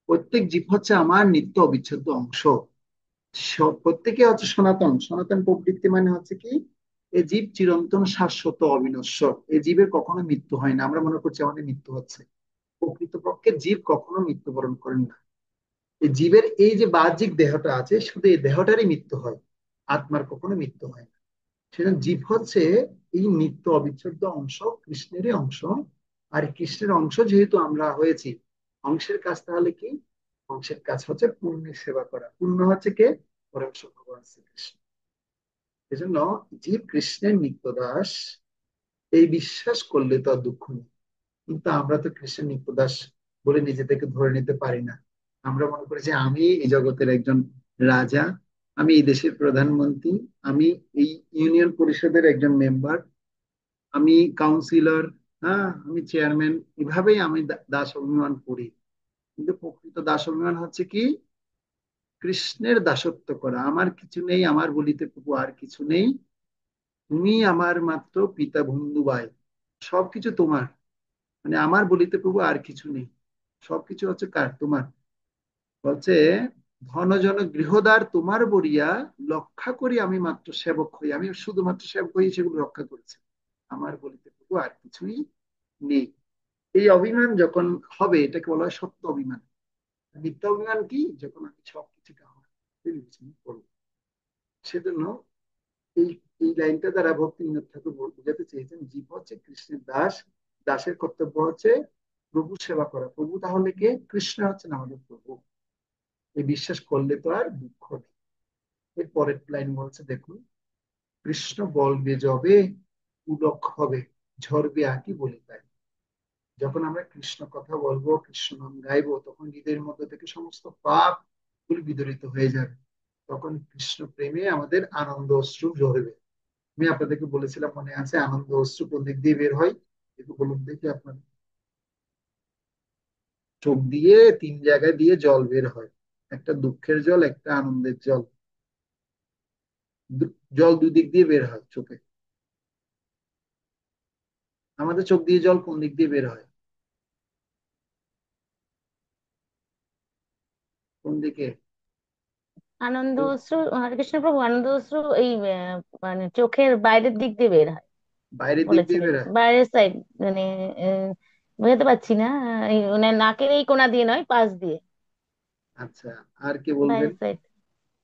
প্রত্যেক জীব হচ্ছে আমার নিত্য অবিচ্ছেদ্য অংশ। প্রত্যেকে হচ্ছে সনাতন। সনাতন প্রবৃত্তি মানে হচ্ছে কি, এই জীব চিরন্তন, শাশ্বত, অবিনশ্বর। এই জীবের কখনো মৃত্যু হয় না। আমরা মনে করছি আমাদের মৃত্যু হচ্ছে, প্রকৃতপক্ষে জীব কখনো মৃত্যুবরণ করেন না। এই জীবের এই যে বাহ্যিক দেহটা আছে, শুধু এই দেহটারই মৃত্যু হয়, আত্মার কখনো মৃত্যু হয় না। সেজন্য জীব হচ্ছে এই নিত্য অবিচ্ছেদ্য অংশ, কৃষ্ণেরই অংশ। আর এই কৃষ্ণের অংশ যেহেতু আমরা হয়েছি, অংশের কাজ তাহলে কি? অংশের কাজ হচ্ছে পুণ্যের সেবা করা। পুণ্য হচ্ছে কে? পরমেশ ভগবান শ্রীকৃষ্ণ। এজন্য জীব কৃষ্ণের নিত্য দাস, এই বিশ্বাস করলে তো আর দুঃখ নেই। কিন্তু আমরা তো কৃষ্ণের নিত্য দাস বলে নিজেদেরকে ধরে নিতে পারি না। আমরা মনে করি যে আমি এই জগতের একজন রাজা, আমি এই দেশের প্রধানমন্ত্রী, আমি এই ইউনিয়ন পরিষদের একজন মেম্বার, আমি কাউন্সিলর, হ্যাঁ আমি চেয়ারম্যান। এভাবেই আমি দাস অভিমান করি। কিন্তু প্রকৃত দাস অভিমান হচ্ছে কি? কৃষ্ণের দাসত্ব করা। আমার কিছু নেই, আমার বলিতে প্রভু আর কিছু নেই, তুমি আমার মাত্র পিতা বন্ধু ভাই, সবকিছু তোমার। মানে আমার বলিতে প্রভু আর কিছু নেই, সবকিছু হচ্ছে কার? তোমার। বলছে ধন জন গৃহদ্বার তোমার বরিয়া, রক্ষা করি আমি মাত্র সেবক হই। আমি শুধুমাত্র সেবক হই, সেগুলো রক্ষা করেছে। আমার বলিতে প্রভু আর কিছুই নেই। এই অভিমান যখন হবে, এটাকে বলা হয় সত্য অভিমান। মিথ্যা অভিমান কি? যখন আমি সবকিছুকে আমার বিবেচনা করবো। সেজন্য এই এই লাইনটা দ্বারা ভক্তিবিনোদ ঠাকুর বোঝাতে চেয়েছেন, জীব হচ্ছে কৃষ্ণের দাস, দাসের কর্তব্য হচ্ছে প্রভু সেবা করা। প্রভু তাহলে কে? কৃষ্ণ হচ্ছেন আমাদের প্রভু। এই বিশ্বাস করলে তো আর দুঃখ নেই। এর পরের লাইন বলছে দেখুন, কৃষ্ণ বলবে যবে পুলক হবে, ঝরবে আকি বলি তাই। যখন আমরা কৃষ্ণ কথা বলবো, কৃষ্ণ নাম গাইবো, তখন হৃদয়ের মধ্যে থেকে সমস্ত পাপ গুলি বিদরিত হয়ে যাবে। তখন কৃষ্ণ প্রেমে আমাদের আনন্দ অশ্রু ঝরবে। আমি আপনাদেরকে বলেছিলাম, মনে আছে, আনন্দ অশ্রু কোন দিক দিয়ে বের হয়? একটু বলুন দেখি আপনার। চোখ দিয়ে তিন জায়গায় দিয়ে জল বের হয়, একটা দুঃখের জল, একটা আনন্দের জল। জল দুদিক দিয়ে বের হয় চোখে। আমাদের চোখ দিয়ে জল কোন দিক দিয়ে বের হয়? কোন দিকে? আনন্দ অশ্রু, হরে কৃষ্ণ প্রভু, আনন্দ অশ্রু এই মানে চোখের বাইরের দিক দিয়ে বের হয় বাইরের দিক দিয়ে বলেছিলেন, বের হয়। বাইরের সাইড, মানে বুঝতে পারছি না, এই মানে নাকের এই কোণা দিয়ে নয়, পাশ দিয়ে, আচ্ছা, আর কি বলবেন? বাইরের সাইড,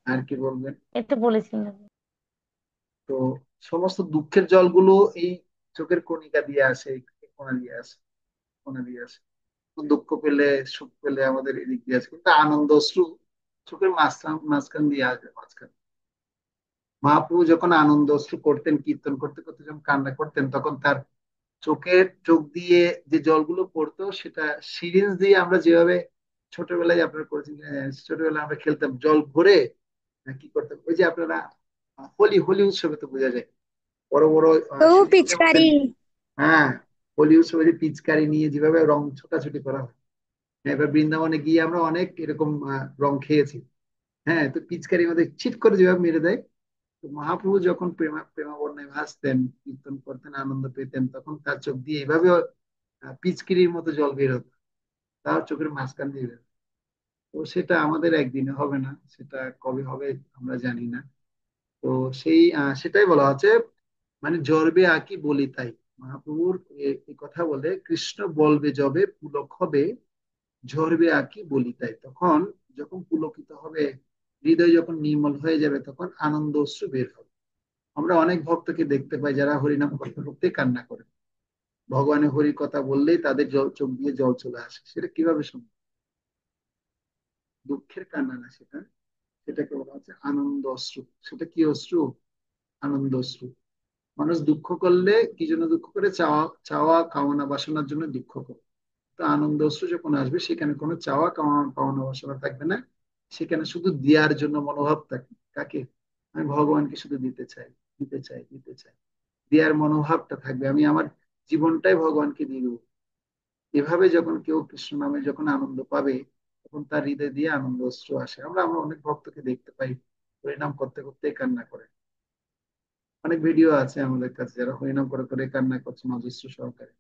আর কি বলবেন? এটা বলেছিলেন। তো সমস্ত দুঃখের জলগুলো এই চোখের কণিকা দিয়ে আসে, এই কোণা দিয়ে আসে, কোণা দিয়ে আসে। দুঃখ পেলে, সুখ পেলে আমাদের এদিক দিয়ে আসে, কিন্তু আনন্দ অশ্রু চোখের মাঝখান মাঝখান দিয়ে আসবে, মাঝখান। মহাপ্রভু যখন আনন্দ অশ্রু করতেন, কীর্তন করতে করতে যখন কান্না করতেন, তখন তার চোখ দিয়ে যে জলগুলো পড়তো, সেটা সিরিঞ্জ দিয়ে আমরা যেভাবে ছোটবেলায় আপনারা করেছেন কিনা জানি না, ছোটবেলায় আমরা খেলতাম জল ভরে, কি করতাম, ওই যে আপনারা হোলি হোলি উৎসবে তো বোঝা যায়, বড় বড় ও সিরিঞ্জের মধ্যে। পিচকারি। হ্যাঁ, হোলি উৎসবে যে পিচকারি নিয়ে যেভাবে রং ছোটাছুটি করা হয়। হ্যাঁ, এবার বৃন্দাবনে গিয়ে আমরা অনেক এরকম রং খেয়েছি। হ্যাঁ, তো পিচকারির মধ্যে ছিট করে যেভাবে মেরে দেয়, তো মহাপ্রভু যখন প্রেমাবর্ণায় ভাসতেন, কীর্তন করতেন, আনন্দ পেতেন, তখন তার চোখ দিয়ে এভাবে পিচকিরির মতো জল বের হতো, তার চোখের মাঝখান দিয়ে বের হতো। তো সেটা আমাদের একদিনে হবে না, সেটা কবে হবে আমরা জানি না। তো সেটাই বলা হচ্ছে, মানে জরবে আকি বলি তাই। মহাপ্রভুর এই কথা বলে, কৃষ্ণ বলবে যবে পুলক হবে, ঝরবে আকি বলি তাই। তখন যখন পুলকিত হবে, হৃদয় যখন নির্মল হয়ে যাবে, তখন আনন্দ অশ্রু বের হবে। আমরা অনেক ভক্তকে দেখতে পাই যারা হরিনাম করতে করতে কান্না করে, ভগবানের হরির কথা বললেই তাদের চোখ দিয়ে জল চলে আসে। সেটা কিভাবে সম্ভব? দুঃখের কান্না না সেটা, সেটাকে বলা হচ্ছে আনন্দ অশ্রু। সেটা কি অশ্রু? আনন্দ অশ্রু। মানুষ দুঃখ করলে কি জন্য দুঃখ করে? চাওয়া চাওয়া কামনা বাসনার জন্য দুঃখ করে। তো আনন্দ অশ্রু যখন আসবে, সেখানে কোনো চাওয়া পাওনা বাসনা থাকবে না, সেখানে শুধু দেওয়ার জন্য মনোভাব থাকবে। কাকে? আমি ভগবানকে শুধু দিতে চাই, দিতে চাই, দিতে চাই, দেওয়ার মনোভাবটা থাকবে। আমি আমার জীবনটাই ভগবানকে দিয়ে দেবো। এভাবে যখন কেউ কৃষ্ণ নামে যখন আনন্দ পাবে, তখন তার হৃদয় দিয়ে আনন্দ অশ্রু আসে। আমরা আমরা অনেক ভক্তকে দেখতে পাই হরিনাম করতে করতে কান্না করে। অনেক ভিডিও আছে আমাদের কাছে, যারা হরিনাম করে করে কান্না করছে অজস্র সহকারে।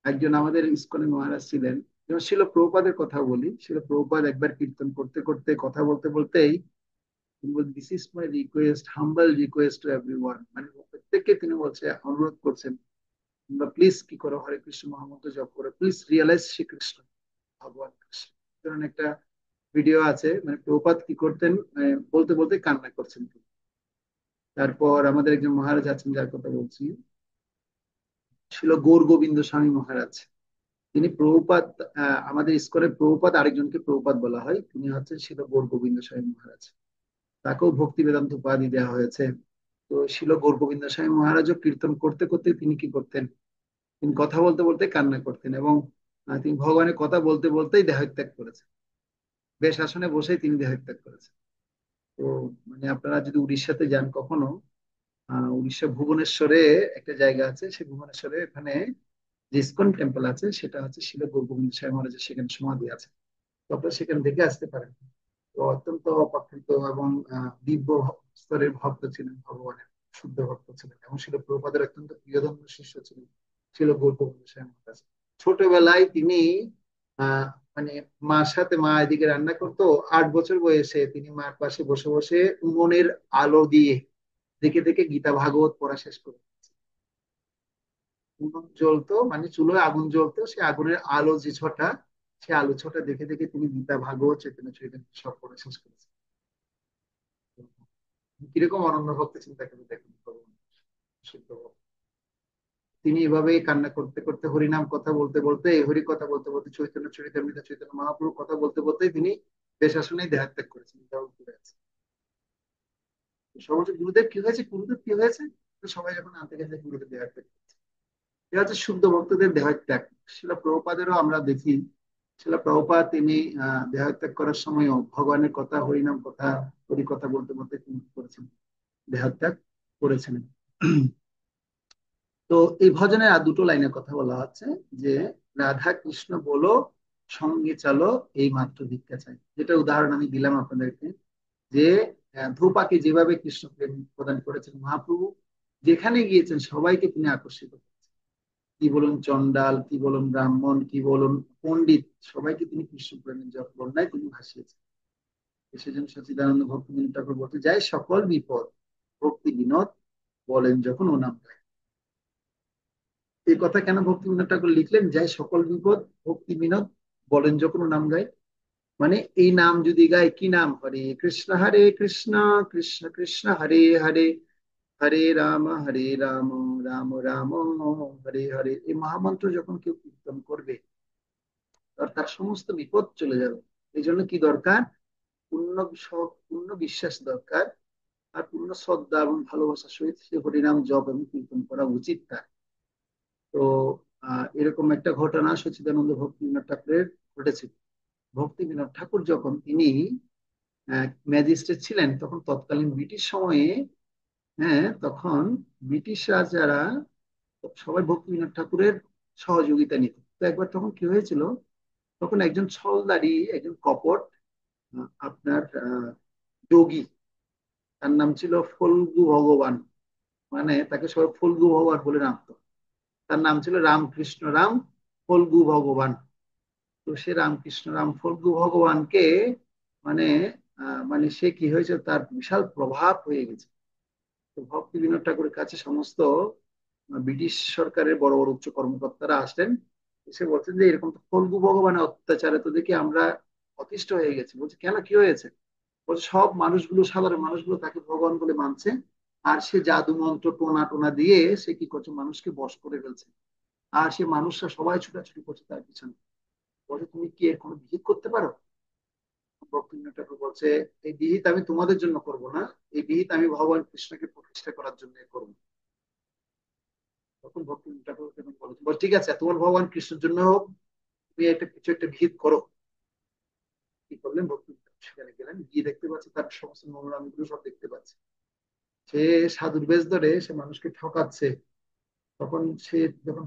একজন আমাদের ইসকনে মহারাজ ছিলেন, যেমন শিল প্রভুপাদের কথা বলি। শিল প্রভুপাদ একবার কীর্তন করতে করতে, কথা বলতে বলতেই, this is my request, humble request to everyone, মানে প্রত্যেককে তিনি বলছে, অনুরোধ করছেন, তোমরা প্লিজ কি করো, হরে কৃষ্ণ মহামন্ত্র জপ করো, প্লিজ রিয়েলাইজ শ্রীকৃষ্ণ ভগবান কৃষ্ণ। কারণ একটা ভিডিও আছে, মানে প্রভুপাদ কি করতেন, বলতে বলতে কান্না করছেন। তারপর আমাদের একজন মহারাজ আছেন যার কথা বলছি, ছিল গৌর গোবিন্দ স্বামী মহারাজ। তিনি প্রভুপাদ, আমাদের ইসকনের প্রভুপাদ, আরেকজনকে প্রভুপাদ বলা হয়, তিনি হচ্ছেন ছিল গৌর গোবিন্দ স্বামী মহারাজ। তাকেও ভক্তি বেদান্ত উপাধি দেওয়া হয়েছে। তো ছিল গৌর গোবিন্দ স্বামী মহারাজও কীর্তন করতে করতে তিনি কি করতেন, তিনি কথা বলতে বলতে কান্না করতেন, এবং তিনি ভগবানের কথা বলতে বলতেই দেহত্যাগ করেছেন। বেশ আসনে বসেই তিনি দেহত্যাগ করেছেন। তো মানে আপনারা যদি উড়িষ্যাতে যান কখনো, উড়িষ্যা ভুবনেশ্বরে একটা জায়গা আছে, সেই ভুবনেশ্বরে এখানে যে ইসকন টেম্পল আছে সেটা হচ্ছে শিল গৌর গোবিন্দ স্বামী মহারাজের সেখানে সমাধি আছে। তো আপনারা সেখানে দেখে আসতে পারেন। তো অত্যন্ত অপাকৃত এবং দিব্য স্তরের ভক্ত ছিলেন ভগবানের, শুদ্ধ ভক্ত ছিলেন, এবং শিল প্রভুপাদের অত্যন্ত প্রিয়তম শিষ্য ছিলেন শিল গৌর গোবিন্দ স্বামী মহারাজ। ছোটবেলায় তিনি আহ মানে মার সাথে, মা এদিকে রান্না করতো, 8 বছর বয়সে তিনি মার পাশে বসে বসে উনুনের আলো দিয়ে দেখে দেখে গীতা ভাগবত পড়া শেষ করে। উনুন জ্বলতো, মানে চুলোয় আগুন জ্বলতো, সেই আগুনের আলো যে ছটা, সেই আলো ছটা দেখে দেখে তিনি গীতা ভাগবত চৈতন্য চৈতন্য সব পড়া শেষ করেছেন। কিরকম অনন্য ভক্ত চিন্তা করে দেখুন, ভগবান শুদ্ধ ভক্ত। তিনি এভাবে কান্না করতে করতে, হরিনাম কথা বলতে বলতে, হরি কথা বলতে বলতে, চৈতন্য চরিতামৃত চৈতন্য মহাপ্রভুর কথা বলতে বলতেই তিনি বেশাসনেই দেহাত্যাগ করেছেন। এটাও ঘুরে আছে। সবাই বলছে, গুরুদেব কি হয়েছে, গুরুদেব কি হয়েছে? তো সবাই যখন আনতে গেছে, গুরুদেব দেহাত্যাগ করেছে। এটা হচ্ছে শুদ্ধ ভক্তদের দেহত্যাগ। শিলা প্রভুপাদেরও আমরা দেখি, শিলা প্রভুপাদ তিনি দেহত্যাগ করার সময়ও ভগবানের কথা, হরিনাম কথা, হরি কথা বলতে বলতে তিনি করেছেন, দেহত্যাগ করেছিলেন। তো এই ভজনের আর দুটো লাইনের কথা বলা হচ্ছে যে, রাধা কৃষ্ণ বলো সঙ্গে চলো, এই মাত্র ভিক্ষা চাই। যেটা উদাহরণ আমি দিলাম আপনাদেরকে, যে ধ্রুপাকে যেভাবে কৃষ্ণ প্রেম প্রদান করেছেন মহাপ্রভু, যেখানে গিয়েছেন সবাইকে তিনি আকর্ষিত করেছেন। কি বলুন চন্ডাল, কি বলুন ব্রাহ্মণ, কি বলুন পণ্ডিত, সবাইকে তিনি কৃষ্ণ প্রেমের বন্যায় তিনি ভাসিয়েছেন। সেজন্য সচিদানন্দ ভক্তি বিনোদ ঠাকুর বলতে যায়, সকল বিপদ ভক্তি বিনোদ বলেন যখন ও নাম গায়। এই কথা কেন ভক্তি বিনোদ ঠাকুর লিখলেন, যাই সকল বিপদ ভক্তি বিনোদ বলেন যখন ও নাম গায়? মানে এই নাম যদি গায়, কি নাম? হরে কৃষ্ণ কৃষ্ণ কৃষ্ণ হরে হরে, হরে রাম রাম রাম হরে হরে। এই মহামন্ত্র যখন কেউ কীর্তন করবে, তার সমস্ত বিপদ চলে যাবে। এই জন্য কি দরকার? পূর্ণ পূর্ণ বিশ্বাস দরকার, আর পূর্ণ শ্রদ্ধা এবং ভালোবাসার সহিত সে হরিনাম জপ এবং কীর্তন করা উচিত তার। তো এরকম একটা ঘটনা সচিদানন্দ ভক্তি বিনোদ ঠাকুরের ঘটেছিল। ভক্তি বিনোদ ঠাকুর যখন তিনি ম্যাজিস্ট্রেট ছিলেন, তখন তৎকালীন ব্রিটিশ সময়ে, হ্যাঁ, তখন ব্রিটিশ রাজারা সবাই ভক্তি বিনোদ ঠাকুরের সহযোগিতা নিত। তো একবার তখন কি হয়েছিল, তখন একজন ছলদারি, একজন কপট আপনার যোগী, তার নাম ছিল ফল্গু ভগবান, মানে তাকে সবাই ফল্গু ভগবান বলে ডাকতো। তার নাম ছিল রামকৃষ্ণ রাম ফল্গু ভগবান। তো সে রামকৃষ্ণ রাম ফল্গু ভগবানকে মানে মানে সে কি হয়েছে, তার বিশাল প্রভাব হয়ে গেছে। তো ভক্তি বিনোদ ঠাকুরের কাছে সমস্ত ব্রিটিশ সরকারের বড় বড় উচ্চ কর্মকর্তারা আসলেন, এসে বলছেন যে এরকম তো ফল্গু ভগবানের অত্যাচারে তো দেখি আমরা অতিষ্ঠ হয়ে গেছি। বলছে কেন, কি হয়েছে? বলছে সব মানুষগুলো, সাধারণ মানুষগুলো তাকে ভগবান বলে মানছে, আর সে জাদু মন্ত্র টোনা টোনা দিয়ে সে কি করছে, মানুষকে বশ করে ফেলছে, আর সে মানুষরা সবাই ছুটাছুটি করছে তার পিছনে। বলে তুমি কি এর কোনো বিহিত করতে পারো? ভক্তিবিনোদ ঠাকুর বলছে, এই বিহিত আমি তোমাদের জন্য করব না, এই বিহিত আমি ভগবান কৃষ্ণকে প্রতিষ্ঠা করার জন্য করবো। তখন ভক্তিবিনোদ ঠাকুর বলেছে, বল ঠিক আছে, তোমার ভগবান কৃষ্ণের জন্য হোক, তুমি একটা কিছু একটা বিহিত করো। কি করলেন, ভক্তিবিনোদ ঠাকুর সেখানে গেলেন, গিয়ে দেখতে পাচ্ছে তার সমস্ত নোংরামিগুলো সব দেখতে পাচ্ছে। সে সাধুর বেশ ধরে সে মানুষকে ঠকাচ্ছে। তখন সে যখন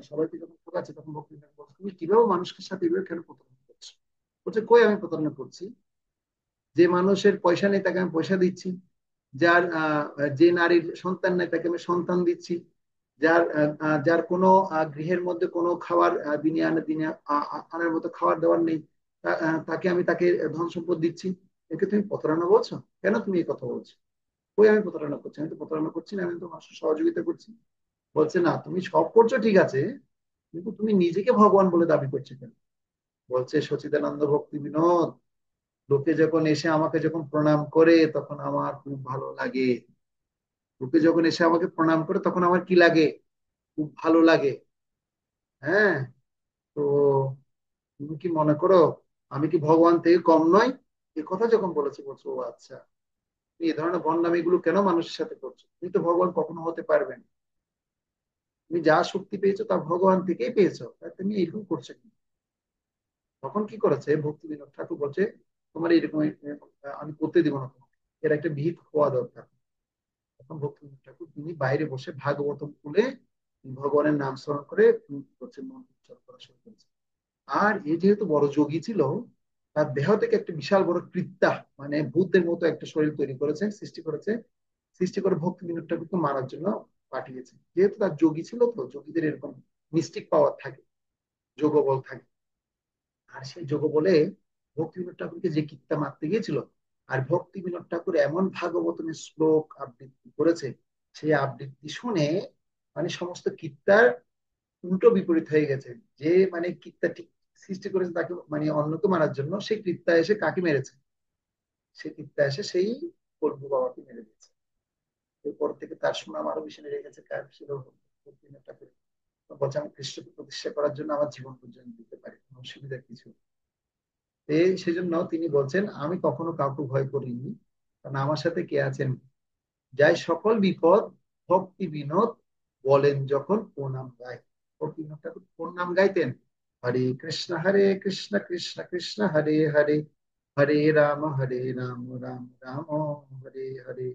সবাইকে যখন ঠকাচ্ছে, তখন ভক্তিবিনোদ বলছে, তুমি কিভাবে মানুষের সাথে এভাবে কেন প্রতারণা করছো? বলছে, কই আমি প্রতারণা করছি? যে মানুষের পয়সা নেই তাকে আমি পয়সা দিচ্ছি, যার যে নারীর সন্তান নেই তাকে আমি সন্তান দিচ্ছি, যার কোনো গৃহের মধ্যে কোনো খাবার দিনে আনে দিনে আনার মতো খাবার দাবার নেই, তাকে আমি তাকে ধন সম্পদ দিচ্ছি। একে তুমি প্রতারণা বলছো? কেন তুমি এই কথা বলছো? কই আমি প্রতারণা করছি? আমি তো প্রতারণা করছি না, আমি তো মানুষের সহযোগিতা করছি। বলছে, না তুমি সব করছো ঠিক আছে, কিন্তু তুমি নিজেকে ভগবান বলে দাবি করছো কেন? বলছে, সচিদানন্দ ভক্তি বিনোদ, লোকে যখন এসে আমাকে যখন প্রণাম করে তখন আমার খুব ভালো লাগে। লোকে যখন এসে আমাকে প্রণাম করে তখন আমার কি লাগে? খুব ভালো লাগে। হ্যাঁ। তো তুমি কি মনে করো আমি কি ভগবান থেকে কম নই? এ কথা যখন বলেছে বলছো, ও আচ্ছা, তুমি এই ধরনের ভণ্ডামিগুলো কেন মানুষের সাথে করছো? তুমি তো ভগবান কখনো হতে পারবে না। তুমি যা শক্তি পেয়েছো তা ভগবান থেকেই পেয়েছো, তা তুমি এরকম করছো কি? তখন কি করেছে ভক্তি বিনোদ ঠাকুর বলছে, তোমার এরকম আমি করতে দিব না তোমাকে, এর একটা বিহিত হওয়া দরকার। তখন ভক্তি বিনোদ ঠাকুর তিনি বাইরে বসে ভাগবতম খুলে ভগবানের নাম স্মরণ করে হচ্ছে মন উচ্চারণ করা শুরু করেছে। আর এ যেহেতু বড় যোগী ছিল, তার দেহ থেকে একটা বিশাল বড় কৃত্তা, মানে ভূতের মতো একটা শরীর তৈরি করেছে, সৃষ্টি করেছে। সৃষ্টি করে ভক্তি বিনোদ ঠাকুরকে মারার জন্য পাঠিয়েছে। যেহেতু তার যোগী ছিল, তো যোগীদের এরকম মিস্টিক পাওয়ার থাকে, যোগ বল থাকে। আর সেই যোগ বলে ভক্তি বিনোদ ঠাকুরকে যে কিত্তা মারতে গিয়েছিল, আর ভক্তি বিনোদ ঠাকুর এমন ভাগবতমের শ্লোক আবৃত্তি করেছে, সেই আবৃত্তি শুনে মানে সমস্ত কিত্তার উল্টো বিপরীত হয়ে গেছে। যে মানে কৃত্তা ঠিক সৃষ্টি করেছে তাকে মানে অন্যকে মারার জন্য, সেই কৃত্তা এসে কাকে মেরেছে? সেই কৃত্তা এসে সেই কল্পু বাবাকে মেরে দিয়েছে। এরপর থেকে তার সুনাম আরো বেশি বেড়ে গেছে। কার ছিল ভক্তিনাথ বলছে, আমি কৃষ্ণকে প্রতিষ্ঠা করার জন্য আমার জীবন পর্যন্ত দিতে পারি, কোনো অসুবিধার কিছু নেই। সেজন্য তিনি বলছেন, আমি কখনো কাউকে ভয় করিনি, কারণ আমার সাথে কে আছেন? যাই সকল বিপদ ভক্তি বিনোদ বলেন যখন প্রণাম গায়। ভক্তি বিনোদ ঠাকুর কোন নাম গাইতেন? হরে কৃষ্ণ কৃষ্ণ কৃষ্ণ হরে হরে, হরে রাম রাম রাম হরে হরে।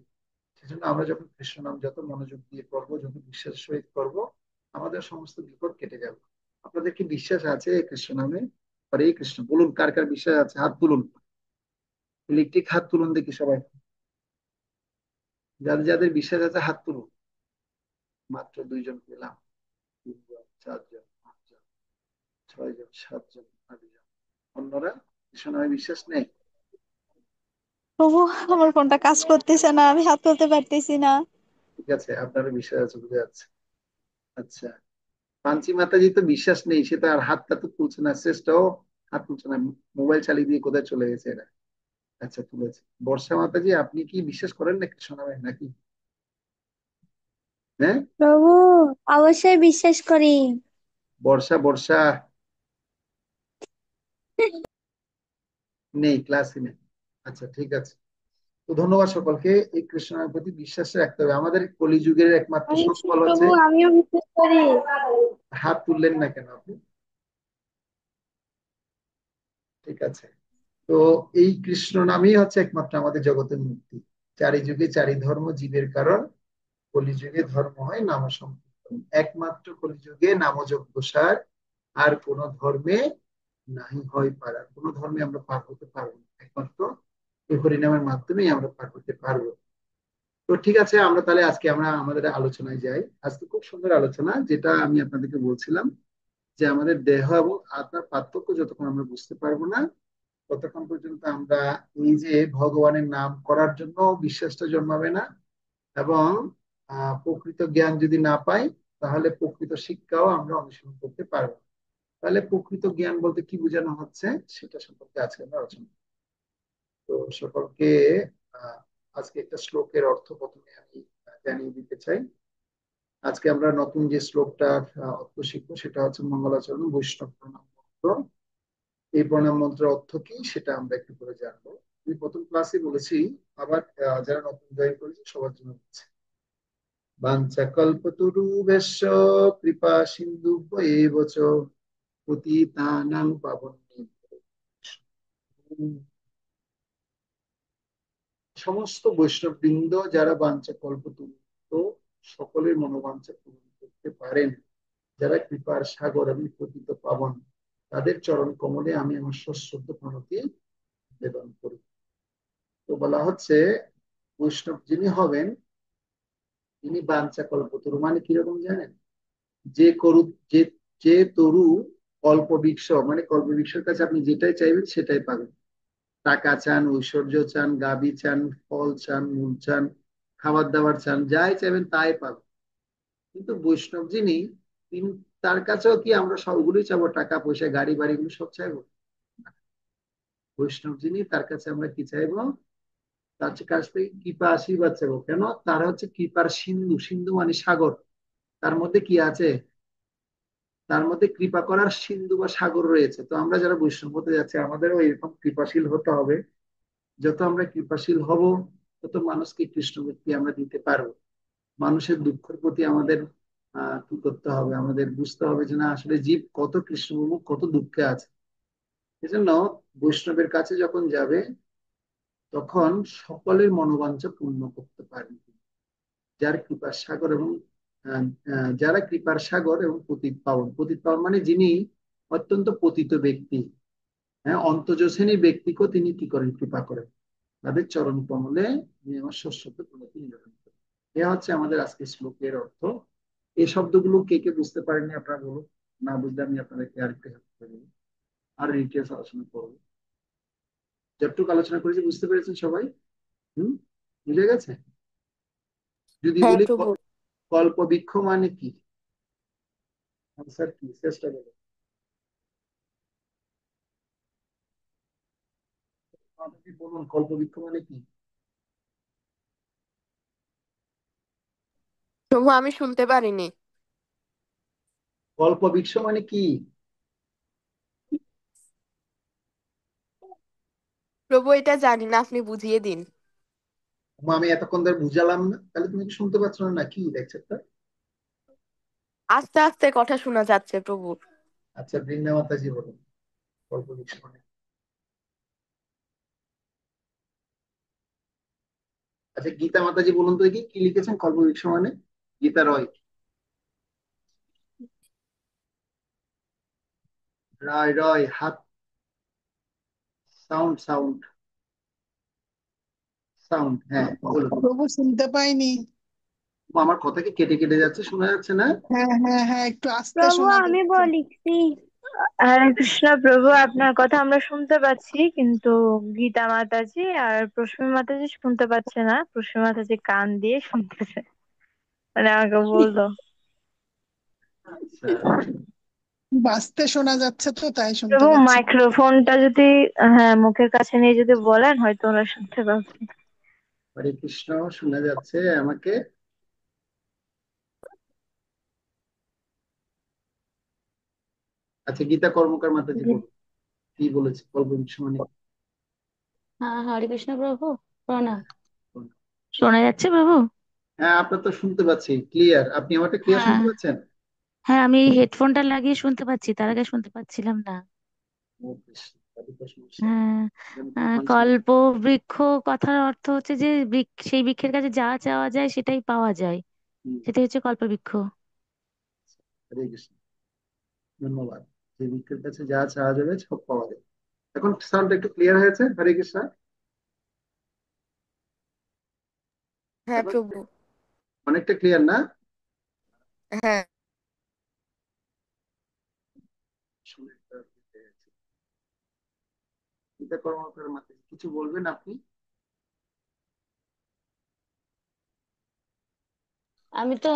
সেজন্য আমরা যখন কৃষ্ণ নাম যত মনোযোগ দিয়ে করবো, যত বিশ্বাসের সহিত করবো, আমাদের সমস্ত বিপদ কেটে যাবে। আপনাদের কি বিশ্বাস আছে কৃষ্ণ নামে? হরে কৃষ্ণ বলুন, কার কার বিশ্বাস আছে হাত তুলুন। ইলেকট্রিক হাত তুলুন দেখি সবাই। যাদের যাদের বিশ্বাস আছে হাত তুলুন। মাত্র দুইজন পেলাম। তিনজন, চারজন, পাঁচজন, ছয়জন, সাতজন, আটজন। অন্যরা কৃষ্ণ নামে বিশ্বাস নেই? প্রভু, আমার ফোনটা কাজ করতেছে না, আমি হাত তুলতে পারতেছি না। ঠিক আছে, আপনারও বিশ্বাস আছে বুঝে যাচ্ছে। আচ্ছা, পাঞ্চি মাতাজি তো বিশ্বাস নেই, সে তো আর হাতটা তো তুলছে না, শ্রেষ্ঠও হাত তুলছে না। মোবাইল চালিয়ে দিয়ে কোথায় চলে গেছে এরা। আচ্ছা, তুলেছে। বর্ষা মাতাজি, আপনি কি বিশ্বাস করেন না কৃষ্ণ নামে নাকি? হ্যাঁ। প্রভু, অবশ্যই বিশ্বাস করি। বর্ষা, বর্ষা নেই, ক্লাসে নেই। আচ্ছা, ঠিক আছে। তো ধন্যবাদ সকলকে। এই কৃষ্ণের প্রতি বিশ্বাস রাখতে হবে। আমাদের কলিযুগের একমাত্র অবশ্যই সম্বল হচ্ছে। প্রভু, আমিও বিশ্বাস করি। হাত তুললেন না কেন আপনি? ঠিক আছে। তো এই কৃষ্ণ নামই হচ্ছে একমাত্র আমাদের জগতের মুক্তি। চারি যুগে চারি ধর্ম জীবের কারণ, কলিযুগে ধর্ম হয় নাম সংকীর্তন। একমাত্র কলিযুগে নামযজ্ঞ সার, আর কোন ধর্মে নাহি হয় পারা। কোন ধর্মে আমরা পার হতে পারবো না, একমাত্র এই হরিনামের মাধ্যমেই আমরা পার হতে পারবো। তো ঠিক আছে, আমরা তাহলে আজকে আমরা আমাদের আলোচনায় যাই। আজকে খুব সুন্দর আলোচনা, যেটা আমি আপনাদেরকে বলছিলাম, যে আমাদের দেহ এবং আত্মার পার্থক্য যতক্ষণ আমরা বুঝতে পারবো না, ততক্ষণ পর্যন্ত আমরা এই যে ভগবানের নাম করার জন্য বিশ্বাসটা জন্মাবে না। এবং প্রকৃত জ্ঞান যদি না পাই, তাহলে প্রকৃত শিক্ষাও আমরা অনুসরণ করতে পারবো না। তাহলে প্রকৃত জ্ঞান বলতে কি বোঝানো হচ্ছে, সেটা সম্পর্কে আজকে আমরা আলোচনা করব। তো সকলকে আহ আজকে একটা শ্লোকের অর্থ প্রথমে আমি জানিয়ে দিতে চাই। আজকে আমরা নতুন যে শ্লোকটার অর্থ শিখবো, সেটা হচ্ছে মঙ্গলাচরণ বৈষ্ণব প্রণাম মন্ত্র। এই প্রণাম মন্ত্রের অর্থ কি সেটা আমরা একটু করে জানবো। আমি প্রথম ক্লাসে বলেছি, আবার যারা নতুন জয়েন করেছে সবার জন্য বলছি। বাঞ্ছাকল্পতরুভ্যশ্চ কৃপা সিন্ধুভ্যেব চ পতিতানাং পাবনেভ্যো। সমস্ত বৈষ্ণববৃন্দ যারা বাঞ্ছা কল্পতরু, সকলের মনোবাঞ্ছা পূরণ করতে পারেন, যারা কৃপার সাগর এবং পতিত পাবন, তাদের চরণ কমলে আমি আমার সশ্রদ্ধ প্রণতি নিবেদন করি। তো বলা হচ্ছে, বৈষ্ণব যিনি হবেন তিনি বাঞ্ছা কল্পতরু, মানে কিরকম জানেন? যে করু যে যে তরু কল্পবৃক্ষ, মানে কল্পবৃক্ষের কাছে আপনি যেটাই চাইবেন সেটাই পাবেন। টাকা চান, ঐশ্বর্য চান, গাবি চান, ফল চান, মূল চান, খাবার দাবার চান, যাই চাইবেন তাই পাবেন। কিন্তু বৈষ্ণব যিনি, তিনি, তার কাছেও কি আমরা সবগুলোই চাবো? টাকা পয়সা গাড়ি বাড়িগুলো সব চাইবো? বৈষ্ণব যিনি তার কাছে আমরা কি চাইবো? তার কাছ থেকে কৃপা আশীর্বাদ চাইবো। কেন? তার হচ্ছে কৃপার সিন্ধু, সিন্ধু মানে সাগর। তার মধ্যে কি আছে? তার মধ্যে কৃপা করার সিন্ধু বা সাগর রয়েছে। তো আমরা যারা বৈষ্ণব হতে যাচ্ছি আমাদেরও এরকম কৃপাশীল হতে হবে। যত আমরা কৃপাশীল হব তত মানুষকে কৃষ্ণ ভক্তি আমরা দিতে পারবো। মানুষের দুঃখের প্রতি আমাদের কি করতে হবে? আমাদের বুঝতে হবে যে না, আসলে জীব কত কৃষ্ণমুখ, কত দুঃখে আছে। এজন্য বৈষ্ণবের কাছে যখন যাবে তখন সকলের মনোবাঞ্ছা পূর্ণ করতে পারবে। যার কৃপার সাগর এবং যারা কৃপার সাগর এবং পতিত পাবন। পতিত পাবন মানে যিনি অত্যন্ত পতিত ব্যক্তি, হ্যাঁ, অন্তজ শ্রেণীর ব্যক্তিকেও তিনি কি করেন? কৃপা করেন। তাদের চরণ কমলে তিনি আমার শস্যকে প্রণতি নিবেদন করেন। এ হচ্ছে আমাদের আজকে শ্লোকের অর্থ। এই শব্দগুলো কে কে বুঝতে পারেননি আপনারা বলুন। না বুঝলে আমি আপনাদেরকে আরেকটু হেল্প করে দেবো, আর ডিটেলস আলোচনা করবো। যতটুকু আলোচনা করেছি বুঝতে পেরেছেন সবাই? হুম, বুঝে গেছে? যদি হ্যাঁ বলি প্রভু। কল্পবৃক্ষ মানে কি? আনসার কি? চেষ্টা করো। আপনি বলুন কল্পবৃক্ষ মানে কি? প্রভু আমি শুনতে পারিনি। কল্পবৃক্ষ মানে কি? প্রভু এটা জানি না, আপনি বুঝিয়ে দিন। আমি এতক্ষণ ধরে বুঝালাম না, তাহলে তুমি কি শুনতে পাচ্ছ না নাকি লেকচারটা? আস্তে আস্তে কথা শোনা যাচ্ছে প্রভু। আচ্ছা, বৃন্দা মাতাজি বলুন কল্পবৃক্ষ মানে। আচ্ছা, গীতা মাতাজি বলুন তো দেখি কি লিখেছেন কল্পবৃক্ষ মানে। গীতা রয়, রয় রয় হাত, সাউন্ড সাউন্ড সাউন্ড, হ্যাঁ বলুন। প্রভু শুনতে পাইনি। আমার কথা কি কেটে কেটে যাচ্ছে? শোনা যাচ্ছে না? হ্যাঁ হ্যাঁ হ্যাঁ, একটু আস্তে প্রভু শোনা আমি যাচ্ছে। লিখছি। হরে কৃষ্ণ প্রভু, আপনার কথা আমরা শুনতে পাচ্ছি, কিন্তু গীতা মাতাজি আর প্রসূন মাতাজি শুনতে পাচ্ছে না। প্রসূন মাতাজি কান দিয়ে শুনতেছে, মানে আমাকে বললো। আচ্ছা, বাজতে শোনা যাচ্ছে তো তাই শুনতে প্রভু পাচ্ছি। মাইক্রোফোনটা যদি, হ্যাঁ, মুখের কাছে নিয়ে যদি বলেন হয়তো ওরা শুনতে পাবে। হরে কৃষ্ণ, শোনা যাচ্ছে আমাকে? আচ্ছা, গীতা কর্মকার মাতাজি বলুন কি বলেছে কল্পবৃক্ষ মানে। হ্যাঁ, হরে কৃষ্ণ প্রভু, প্রণাম। বলুন। শোনা যাচ্ছে প্রভু? হ্যাঁ, আপনার তো শুনতে পাচ্ছি ক্লিয়ার। আপনি আমাকে ক্লিয়ার হ্যাঁ, শুনতে পাচ্ছেন? হ্যাঁ, আমি হেডফোনটা লাগিয়ে শুনতে পাচ্ছি, তার আগে শুনতে পাচ্ছিলাম না। ও কৃষ্ণ, তাহলে তো সমস্যা। হ্যাঁ। যেন কি বলছিলেন? কল্প বৃক্ষ কথার অর্থ হচ্ছে যে সেই বৃক্ষের কাছে যা চাওয়া যায় সেটাই পাওয়া যায়, হুম, সেটাই হচ্ছে কল্পবৃক্ষ। হরে কৃষ্ণ, ধন্যবাদ। যে বৃক্ষের কাছে যা চাওয়া যাবে সব পাওয়া যাবে। এখন সাউন্ড একটু ক্লিয়ার হয়েছে? হরে কৃষ্ণ। হ্যাঁ এখন প্রভু। অনেকটা ক্লিয়ার না? হ্যাঁ, শুনে একটা ইয়ে হয়েছে। গীতা কর্মকার মাতাজি কিছু বলবেন আপনি? আমি তো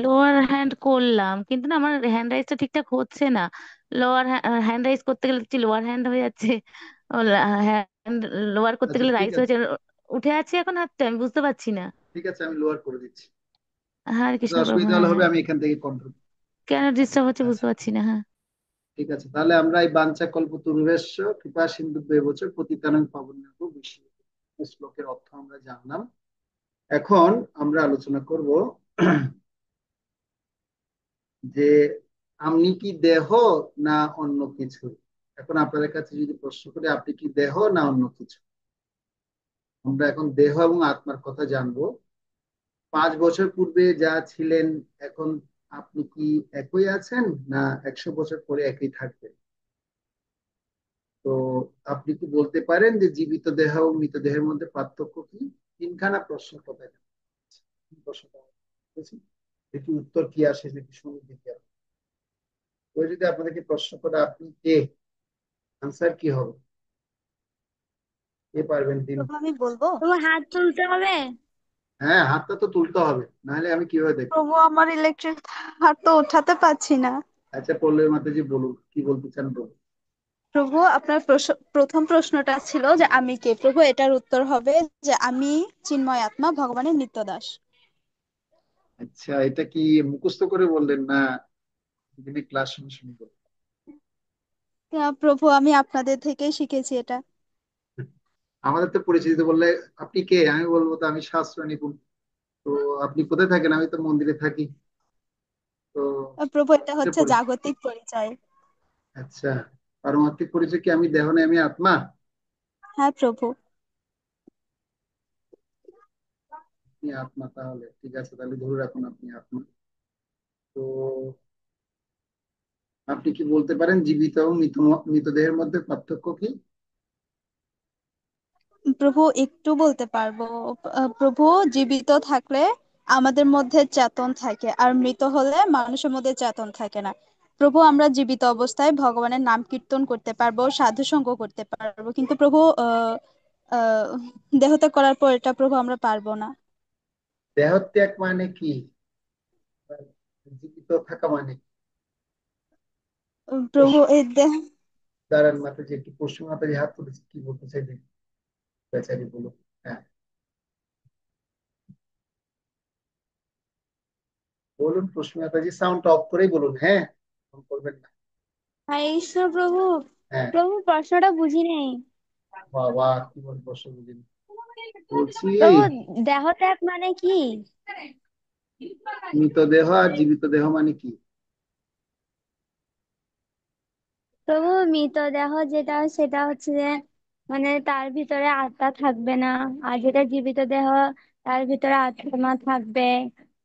লোয়ার হ্যান্ড করলাম, কিন্তু না আমার হ্যান্ড রাইজটা ঠিকঠাক হচ্ছে না। লোয়ার হ্যান্ড রাইজ করতে গেলে লোয়ার হ্যান্ড হয়ে যাচ্ছে, হ্যান্ড লোয়ার করতে আচ্ছা গেলে ঠিক রাইজ আছে, হয়েছে। উঠে আছে এখন হাতটা, আমি বুঝতে পারছি না। ঠিক আছে, আমি লোয়ার করে দিচ্ছি। হরে যদি কৃষ্ণ প্রভু। অসুবিধা হলে হ্যাঁ, হবে, হ্যাঁ। আমি এখান থেকে কন্ট্রোল। কেন ডিস্টার্ব হচ্ছে বুঝতে আচ্ছা পারছি না। হ্যাঁ। ঠিক আছে, তাহলে আমরা এই বাঞ্ছা কল্পতরুভ্যশ্চ কৃপা সিন্ধু বছর পতিতানাং পাবনেভ্য বৈষ্ণব শ্লোকের অর্থ আমরা জানলাম। এখন আমরা আলোচনা করব যে আপনি কি দেহ না অন্য কিছু। এখন আপনাদের কাছে যদি প্রশ্ন করি, আপনি কি দেহ না অন্য কিছু? আমরা এখন দেহ এবং আত্মার কথা জানবো। 5 বছর পূর্বে যা ছিলেন এখন আপনি কি একই আছেন, না 100 বছর পরে একই থাকবেন? তো আপনি কি বলতে পারেন যে জীবিত দেহ এবং মৃত দেহের মধ্যে পার্থক্য কি? তিনখানা প্রশ্ন কথা প্রশ্নটা বলছি, দেখি উত্তর কি আসে, দেখি শুনি দেখি। ওই যদি আপনাদেরকে প্রশ্ন করে আপনি কে, আনসার কি হবে? কে পারবেন তিন? প্রভু আমি বলবো। তোমার হাত তুলতে হবে। হ্যাঁ, হাতটা তো তুলতে হবে, নাহলে আমি কিভাবে দেখবো? প্রভু আমার ইলেকট্রিক হাত তো উঠাতে পারছি না। আচ্ছা, পল্লবী মাতাজি বলুন কি বলতে চান বলুন। প্রভু আপনার প্রথম প্রশ্নটা ছিল যে আমি কে। প্রভু এটার উত্তর হবে যে আমি চিন্ময় আত্মা ভগবানের নিত্য দাস। আচ্ছা, এটা কি মুখস্থ করে বললেন না যিনি ক্লাস শুনে শুনে বললেন? প্রভু আমি আপনাদের থেকেই শিখেছি এটা। আমাদের তো পরিচিত বললে আপনি কে, আমি বলবো তো আমি শাস্ত্র নিপুণ। তো আপনি কোথায় থাকেন? আমি তো মন্দিরে থাকি। তো প্রভু এটা এটা হচ্ছে পরিচয়। জাগতিক পরিচয়। আচ্ছা, পারমার্থিক পরিচয় কি আমি দেহ না আমি আত্মা? হ্যাঁ প্রভু। আপনি আত্মা, তাহলে ঠিক আছে, তাহলে ধরে রাখুন আপনি আত্মা। তো আপনি কি বলতে পারেন জীবিত এবং মৃতদেহের মধ্যে পার্থক্য কি? প্রভু একটু বলতে পারবো। প্রভু জীবিত থাকলে আমাদের মধ্যে চেতন থাকে, আর মৃত হলে মানুষের মধ্যে চেতন থাকে না। প্রভু আমরা জীবিত অবস্থায় ভগবানের নাম কীর্তন করতে পারবো, সাধু সঙ্গ করতে পারবো, কিন্তু প্রভু আহ দেহত্যাগ করার পর এটা প্রভু আমরা পারবো না। দেহত্যাগ মানে কি? জীবিত থাকা মানে কি? প্রভু এই দেহ দাঁড়ান, মাথায় যে একটু পশ্চিম মাথায় যে হাত তুলেছে, কি বলতে চাইলেন বেচারি, বলুন। হ্যাঁ, বলুন পশ্চিম মাতাজি, সাউন্ড অফ করেই বলুন, হ্যাঁ, ফোন করবেন না। হরে কৃষ্ণ প্রভু। হ্যাঁ, প্রভু প্রশ্নটা বুঝি নেই। বাবা কি বল, বসে বুঝিনি বলছি। প্রভু দেহ ত্যাগ মানে কি? মৃতদেহ আর জীবিত দেহ মানে কি? প্রভু মৃতদেহ যেটা সেটা হচ্ছে যে মানে তার ভিতরে আত্মা থাকবে না, আর যেটা জীবিত দেহ তার ভিতরে আত্মা থাকবে।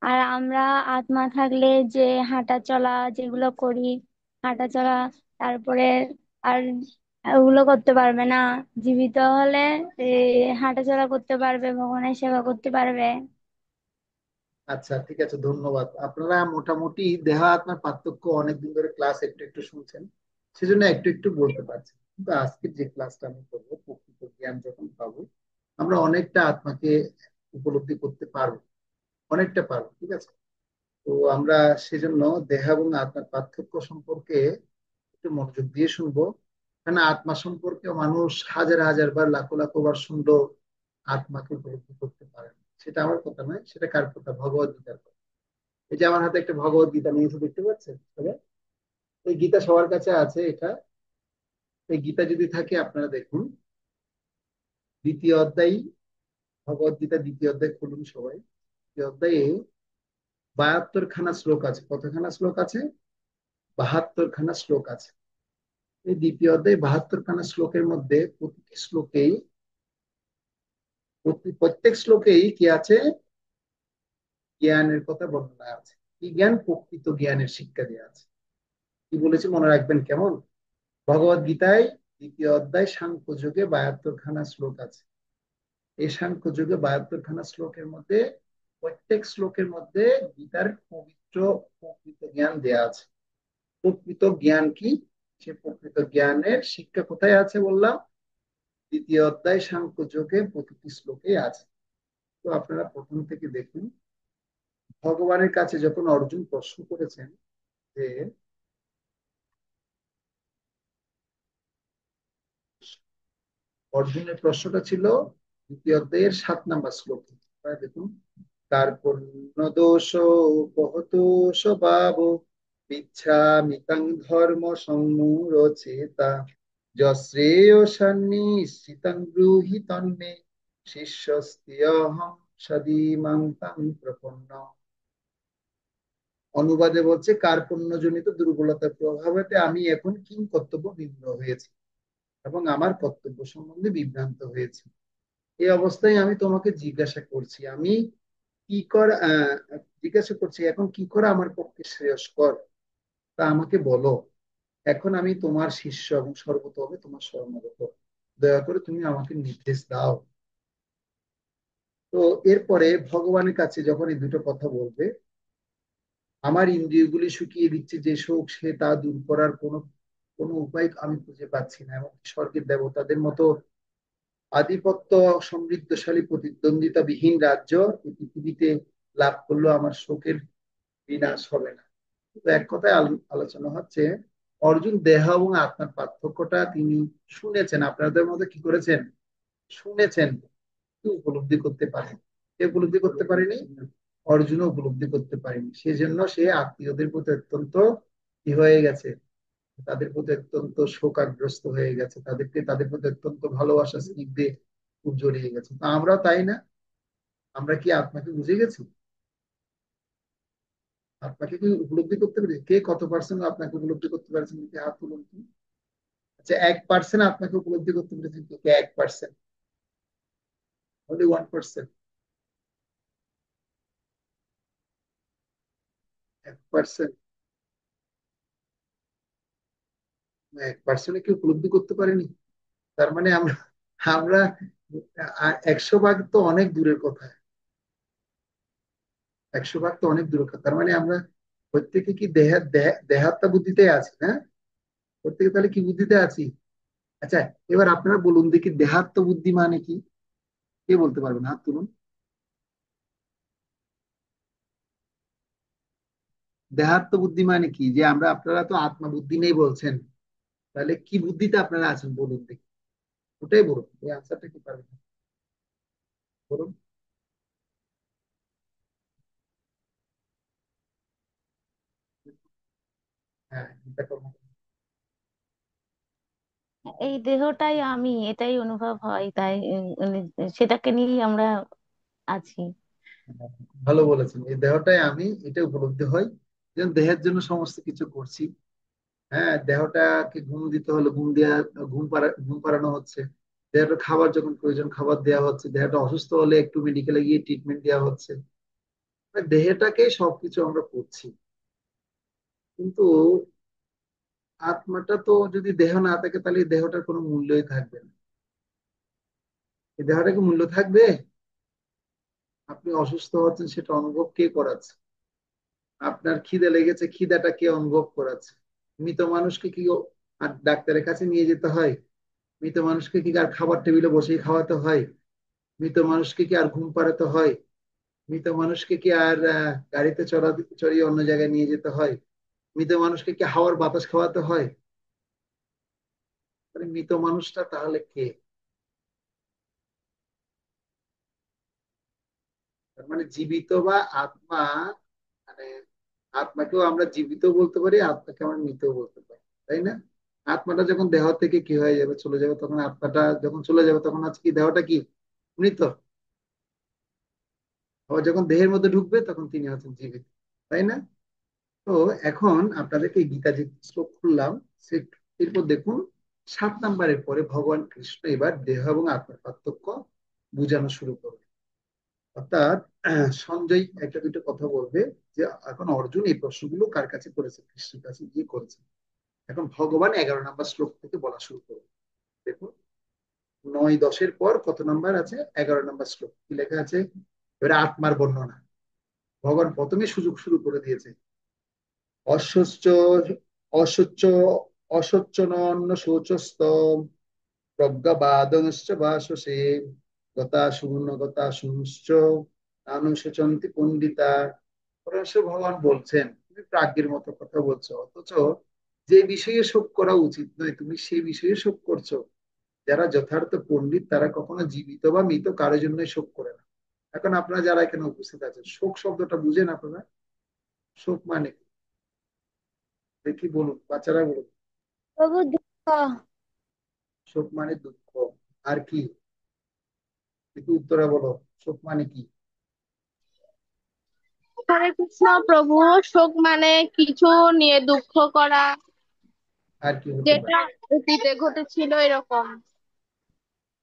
আর আমরা আত্মা থাকলে যে হাঁটা চলা যেগুলো করি, হাঁটা চলা, তারপরে আর ওগুলো করতে পারবে না। জীবিত হলে হাঁটা চলা করতে পারবে, ভগবানের সেবা করতে পারবে। আচ্ছা ঠিক আছে, ধন্যবাদ। আপনারা মোটামুটি দেহ আত্মার পার্থক্য অনেকদিন ধরে ক্লাস একটু একটু শুনছেন, সেজন্য একটু একটু বলতে পারছেন। কিন্তু আজকের যে ক্লাসটা আমি করবো, প্রকৃত জ্ঞান যখন পাবো, আমরা অনেকটা আত্মাকে উপলব্ধি করতে পারবো, অনেকটা পারবো, ঠিক আছে? তো আমরা সেজন্য দেহ এবং আত্মার পার্থক্য সম্পর্কে একটু মনোযোগ দিয়ে শুনবো। কারণ আত্মা সম্পর্কে মানুষ হাজার হাজার বার, লাখো লাখো বার শুনলো, আত্মাকে উপলব্ধি করতে পারে না। সেটা আমার কথা নয়, সেটা কার কথা? ভগবত গীতার কথা। এই যে আমার হাতে একটা ভগবত গীতা নিয়েছে, দেখতে পাচ্ছেন তবে? এই গীতা সবার কাছে আছে এটা। এই গীতা যদি থাকে আপনারা দেখুন, দ্বিতীয় অধ্যায়, ভগবত গীতা দ্বিতীয় অধ্যায় খুলুন সবাই। দ্বিতীয় অধ্যায়ে 72 খানা শ্লোক আছে। কতখানা শ্লোক আছে? 72 খানা শ্লোক আছে। এই দ্বিতীয় অধ্যায়ে 72 খানা শ্লোকের মধ্যে প্রতিটি শ্লোকেই, প্রত্যেক শ্লোকেই কি আছে? জ্ঞানের কথা বর্ণনা আছে। কি জ্ঞান? প্রকৃত জ্ঞানের শিক্ষা দেওয়া আছে। কি বলেছে মনে রাখবেন কেমন? ভগবত গীতায় দ্বিতীয় অধ্যায় সাংখ্য যোগে 72 খানা শ্লোক আছে। এই সাংখ্য যোগে 72 খানা শ্লোকের মধ্যে প্রত্যেক শ্লোকের মধ্যে গীতার পবিত্র প্রকৃত জ্ঞান দেয়া আছে। প্রকৃত জ্ঞান কি? সে প্রকৃত জ্ঞানের শিক্ষা কোথায় আছে বললাম? দ্বিতীয় অধ্যায় সাংখ্য যোগে প্রতিটি শ্লোকে আছে। তো আপনারা প্রথম থেকে দেখুন, ভগবানের কাছে যখন অর্জুন প্রশ্ন করেছেন যে, অর্জুনের প্রশ্নটা ছিল দ্বিতীয় অধ্যায়ের 7 নম্বর শ্লোকে। দেখুন, তার পূর্ণ দোষ উপহত স্বভাব মিথ্যামিতাং ধর্ম সম্মূঢ়চেতা যশ্রেয় সন্নিশ্চিতং ব্রূহি তন্মে শিষ্যস্ত্যহং সদীমাং তাং প্রপন্ন। অনুবাদে বলছে, কার্পণ্যজনিত দুর্বলতার প্রভাবেতে আমি এখন কিং কর্তব্য বিমূঢ় হয়েছি এবং আমার কর্তব্য সম্বন্ধে বিভ্রান্ত হয়েছি। এই অবস্থায় আমি তোমাকে জিজ্ঞাসা করছি, আমি কি কর জিজ্ঞাসা করছি এখন কি করা আমার পক্ষে শ্রেয়স্কর, তা আমাকে বলো। এখন আমি তোমার শিষ্য এবং সর্বতভাবে তোমার শরণাগত, দয়া করে তুমি আমাকে নির্দেশ দাও। তো এরপরে ভগবানের কাছে যখন এই দুটো কথা বলবে, আমার ইন্দ্রিয়গুলি শুকিয়ে দিচ্ছে যে শোক, সে তা দূর করার কোনো কোনো উপায় আমি খুঁজে পাচ্ছি না, এবং স্বর্গের দেবতাদের মতো আধিপত্য সমৃদ্ধশালী প্রতিদ্বন্দ্বিতা বিহীন রাজ্য এই পৃথিবীতে লাভ করলেও আমার শোকের বিনাশ হবে না। তো এক কথায় আলোচনা হচ্ছে অর্জুন দেহ এবং আত্মার পার্থক্যটা তিনি শুনেছেন, আপনাদের মধ্যে কি করেছেন, শুনেছেন, কিন্তু উপলব্ধি করতে পারেন। কে উপলব্ধি করতে পারেনি? অর্জুনও উপলব্ধি করতে পারেনি। সেজন্য সে আত্মীয়দের প্রতি অত্যন্ত কি হয়ে গেছে, তাদের প্রতি অত্যন্ত শোকাগ্রস্ত হয়ে গেছে, তাদের প্রতি অত্যন্ত ভালোবাসা স্নিগ্ধে খুব জড়িয়ে গেছে। তো আমরাও তাই না? আমরা কি আত্মাকে বুঝে গেছি? আত্মাকে কি উপলব্ধি করতে পেরেছি? কে কত পার্সেন্ট আপনাকে উপলব্ধি করতে পারছেন, কি হাত তুলুন তো। আচ্ছা, 1% আপনাকে উপলব্ধি করতে পেরেছেন, কে 1%? অনলি 1%। 1%, 1% কি উপলব্ধি করতে পারেনি? তার মানে আমরা আমরা 100 ভাগ তো অনেক দূরের কথা। 100 ভাগ তো অনেক দূরের কথা। তার মানে আমরা প্রত্যেকে কি দেহাত্মা বুদ্ধিতে আছি না? প্রত্যেকে তাহলে কি বুদ্ধিতে আছি? আচ্ছা, এবার আপনারা বলুন দেখি দেহাত্ম বুদ্ধি মানে কি? কে বলতে পারবেন, হাত তুলুন। দেহাত্ম বুদ্ধি মানে কি? যে আমরা, আপনারা তো আত্মা বুদ্ধি নেই বলছেন, তাহলে কি বুদ্ধিতে আপনারা আছেন বলুন দেখি। ওটাই বলুন, এই আনসারটা কি পারবেন বলুন। হ্যাঁ, চিন্তা করুন। এই দেহটাই আমি, এটাই অনুভব হয়, তাই সেটাকে নিয়েই আমরা আছি। ভালো বলেছেন, এই দেহটাই আমি, এটা উপলব্ধি হয়। যেমন দেহের জন্য সমস্ত কিছু করছি। হ্যাঁ, দেহটাকে ঘুম দিতে হলে ঘুম পাড়ানো হচ্ছে। দেহটা খাবার যখন প্রয়োজন খাবার দেওয়া হচ্ছে। দেহটা অসুস্থ হলে একটু মেডিকেলে গিয়ে ট্রিটমেন্ট দেওয়া হচ্ছে। মানে দেহটাকে সবকিছু আমরা করছি। কিন্তু আত্মাটা তো, যদি দেহ না থাকে তাহলে এই দেহটার কোনো মূল্যই থাকবে না। এই দেহটা কি মূল্য থাকবে? আপনি অসুস্থ হচ্ছেন, সেটা অনুভব কে করাচ্ছে? আপনার খিদে লেগেছে, খিদাটা কে অনুভব করাচ্ছে? মৃত মানুষকে কি আর ডাক্তারের কাছে নিয়ে যেতে হয়? মৃত মানুষকে কি আর খাবার টেবিলে বসেই খাওয়াতে হয়? মৃত মানুষকে কি আর ঘুম পাড়াতে হয়? মৃত মানুষকে কি আর গাড়িতে চড়িয়ে অন্য জায়গায় নিয়ে যেতে হয়? মৃত মানুষকে কি হাওয়ার বাতাস খাওয়াতে হয়? মানে মৃত মানুষটা তাহলে কে? তার মানে জীবিত বা আত্মা, মানে আত্মাকেও আমরা জীবিত বলতে পারি, আত্মাকে আমরা মৃত বলতে পারি, তাই না? আত্মাটা যখন দেহ থেকে কি হয়ে যাবে, চলে যাবে, তখন আত্মাটা যখন চলে যাবে তখন আছে কি, দেহটা কি মৃত। আবার যখন দেহের মধ্যে ঢুকবে তখন তিনি হচ্ছেন জীবিত, তাই না? তো এখন আপনাদেরকে গীতা যে শ্লোক খুললাম, সে এরপর দেখুন 7 নম্বরের পরে ভগবান কৃষ্ণ এবার দেহ এবং আত্মার পার্থক্য বোঝানো শুরু করবে। অর্থাৎ সঞ্জয় একটা দুটো কথা বলবে যে এখন অর্জুন এই প্রশ্নগুলো কার কাছে করেছে, কৃষ্ণের কাছে গিয়ে করেছে। এখন ভগবান 11 নম্বর শ্লোক থেকে বলা শুরু করবে। দেখুন 9-10-এর পর কত নাম্বার আছে? 11 নম্বর শ্লোক কি লেখা আছে? এবারে আত্মার বর্ণনা। ভগবান প্রথমে সুযোগ শুরু করে দিয়েছে। অস্বচ্ছ অস্বচ্ছ অস্বচ্ছনন্ন শৌচস্তম প্রজ্ঞাবাদনশ্চ ভাষসে গতা শূন্য গতা শূন্যশ্চ নানুশোচন্তি পণ্ডিতা। পরমেশ্বর ভগবান বলছেন, তুমি প্রাজ্ঞের মতো কথা বলছো, অথচ যে বিষয়ে শোক করা উচিত নয় তুমি সেই বিষয়ে শোক করছো। যারা যথার্থ পণ্ডিত তারা কখনো জীবিত বা মৃত কারোর জন্য শোক করে না। এখন আপনারা যারা এখানে উপস্থিত আছেন, শোক শব্দটা বুঝেন আপনারা? শোক মানে কি? দেখি বলুন, বাচ্চারা বলুন। প্রভু দুঃখ। শোক মানে দুঃখ। আর কি? একটু উত্তরা বলো, শোক মানে কি? হরে কৃষ্ণ প্রভু। শোক মানে কিছু নিয়ে দুঃখ করা, আর কি হতে পারে? যেটা অতীতে ঘটেছিল এরকম।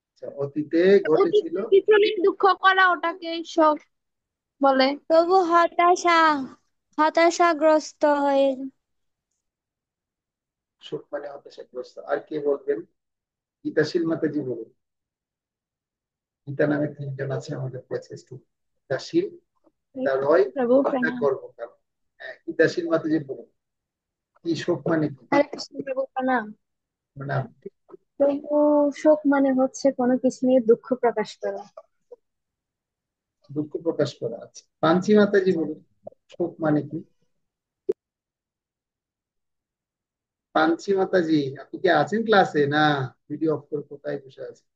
আচ্ছা, অতীতে অতীতে ঘটেছিল। কিছু নিয়ে দুঃখ করা, ওটাকে শোক বলে। প্রভু হতাশাগ্রস্ত হয়ে। শোক মানে হতাশাগ্রস্ত। আর কে বলবেন? গীতাশীল মাতাজি বলুন। গীতা নামে 3 জন আছে আমাদের কাছে। গীতাশীল, গীতা রয়, প্রভু গীতা প্রণাম। কর্মকার। হ্যাঁ, গীতাশীল মাতাজি বলুন, কি শোক মানে কি? হরে কৃষ্ণ প্রভু প্রণাম। মানে প্রভু, শোক মানে হচ্ছে কোনো কিছু নিয়ে দুঃখ প্রকাশ করা। দুঃখ প্রকাশ করা আছে। পাঞ্চি মাতাজি বলুন, শোক মানে কি? পাঞ্চি মাতাজি, আপনি কি আছেন ক্লাসে? না ভিডিও অফ করে কোথায় বসে আছেন?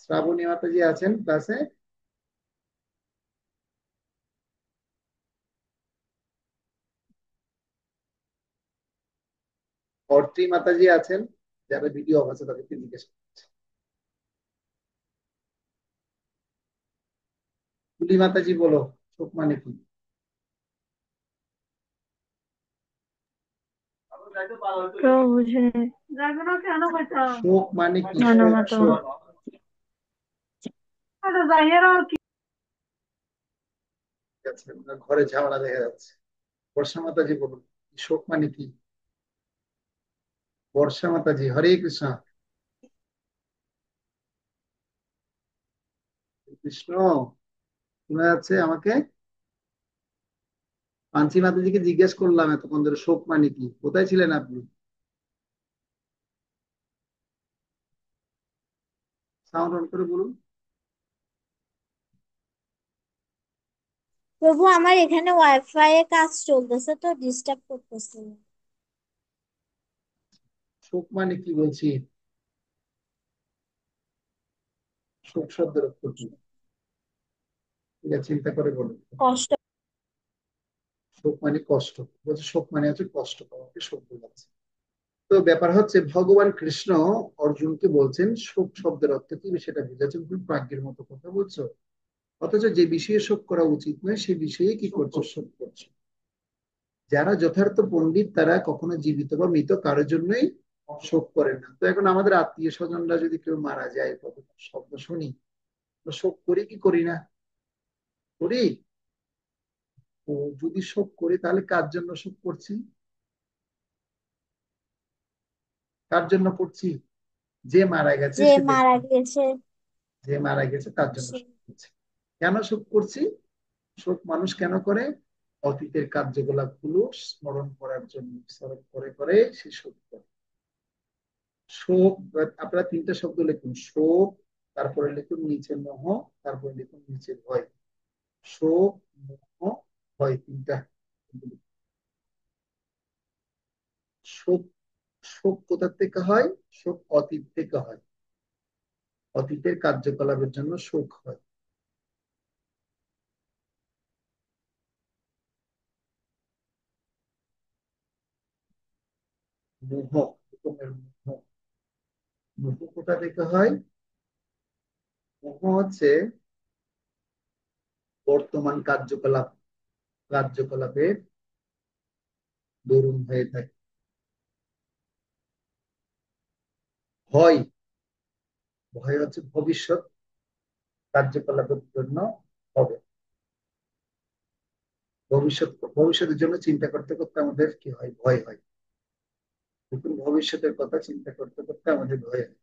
শ্রাবণী মাতাজি আছেন ক্লাসে? অর্ত্রী মাতাজি আছেন? যারা ভিডিও অফ আছে তাদেরকে জিজ্ঞেস করছি। তুলি মাতাজি বলো, শোক মানে কি? প্রভু বুঝিনি। শোক মানে কি? না না শোক, মাতো শোক। ঠিক আছে, আপনার ঘরে ঝামেলা দেখা যাচ্ছে। বর্ষা মাতাজি বলুন, শোক মানে কি? বর্ষা মাতাজি, হরে কৃষ্ণ। কৃষ্ণ শোনা যাচ্ছে আমাকে? পাঞ্চি মাতাজিকে জিজ্ঞেস করলাম এতক্ষণ ধরে শোক মানে কি, কোথায় ছিলেন আপনি? সাউন্ড অন করে বলুন। প্রভু আমার এখানে ওয়াইফাই এ কাজ চলতেছে তো ডিস্টার্ব করতেছে। শোক মানে কি বলছি? শোক শব্দের অর্থ কি? এটা চিন্তা করে বলুন। কষ্ট। শোক মানে কষ্ট বলছে, শোক মানে হচ্ছে কষ্ট পাওয়াকে শোক বোঝাচ্ছে। তো ব্যাপার হচ্ছে ভগবান কৃষ্ণ অর্জুনকে বলছেন শোক শব্দের অর্থ কি সেটা বুঝাচ্ছেন। তুমি প্রাজ্ঞের মতো কথা বলছো, অথচ যে বিষয়ে শোক করা উচিত নয় সে বিষয়ে কি করছো? শোক করছো। যারা যথার্থ পণ্ডিত তারা কখনো জীবিত বা মৃত কারোর জন্যই শোক করেন না। তো এখন আমাদের আত্মীয় স্বজনরা যদি কেউ মারা যায়, কত শব্দ শুনি, তো শোক করি কি করি না? করি। তো যদি শোক করি তাহলে কার জন্য শোক করছি? কার জন্য করছি? যে মারা গেছে যে সেদের মারা জন্য। গেছে যে মারা গেছে তার জন্য সে। শোক করছি। কেন শোক করছি? শোক মানুষ কেন করে? অতীতের কার্যকলাপ গুলো স্মরণ করার জন্য, স্মরণ করে করে সে শোক করে। শোক, আপনারা তিনটা শব্দ লিখুন, শোক, তারপরে লিখুন নিচে মোহ, তারপরে লিখুন নিচে ভয়। শোক, মোহ, ভয়, তিনটা। শোক, শোক কোথা থেকে হয়? শোক অতীত থেকে হয়। অতীতের কার্যকলাপের জন্য শোক হয়। মোহ, রকমের মোহ। মোহ কোথা থেকে হয়? মোহ হচ্ছে বর্তমান কার্যকলাপের দরুন হয়ে থাকে। ভয়, ভয় হচ্ছে ভবিষ্যৎ কার্যকলাপের জন্য হবে। ভবিষ্যৎ, ভবিষ্যতের জন্য চিন্তা করতে করতে আমাদের কি হয়? ভয় হয়। দেখুন, ভবিষ্যতের কথা চিন্তা করতে করতে আমাদের ভয় হয়।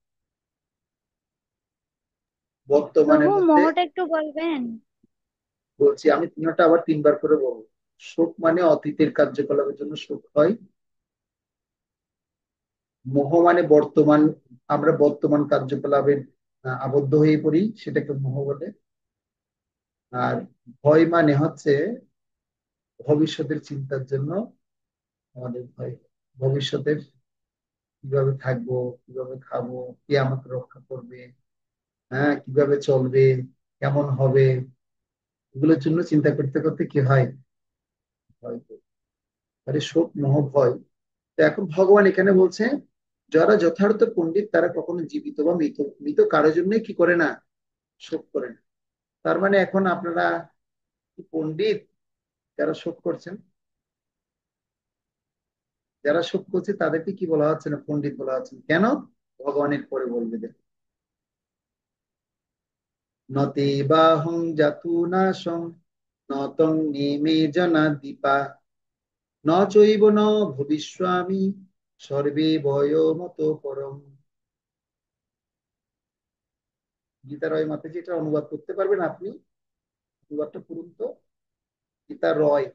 প্রভু বর্তমানের মধ্যে মোহটা একটু বলবেন? বলছি, আমি তিনটা আবার তিনবার করে বলবো। শোক মানে অতীতের কার্যকলাপের জন্য শোক হয়। মোহ মানে বর্তমান, আমরা বর্তমান কার্যকলাপের আবদ্ধ হয়ে পড়ি, সেটাকে মোহ বলে। আর ভয় মানে হচ্ছে ভবিষ্যতের চিন্তার জন্য আমাদের ভয়। ভবিষ্যতের কিভাবে থাকবো, কিভাবে খাবো, কে আমাকে রক্ষা করবে, হ্যাঁ কিভাবে চলবে, কেমন হবে, এগুলোর জন্য চিন্তা করতে করতে কি হয়? ভয় করি। আরে শোক, মোহ, ভয়। তো এখন ভগবান এখানে বলছে যারা যথার্থ পণ্ডিত তারা কখনো জীবিত বা মৃত, মৃত কারোর জন্য কি করে না? শোক করে না। তার মানে এখন আপনারা কি পণ্ডিত যারা শোক করছেন? যারা শোক করছে তাদেরকে কি বলা হচ্ছে না? পণ্ডিত বলা হচ্ছে না। কেন? ভগবানের পরে বলবে দেখুন। নতে বাহং জাতু নাশং নতং নেমে জনা দীপা ন চৈব ন ভবিষ্যামি সর্বে বয় মত পরম। গীতা রয় মাতাজি, এটা অনুবাদ করতে পারবেন আপনি? অনুবাদটা করুন তো, গীতা রয়।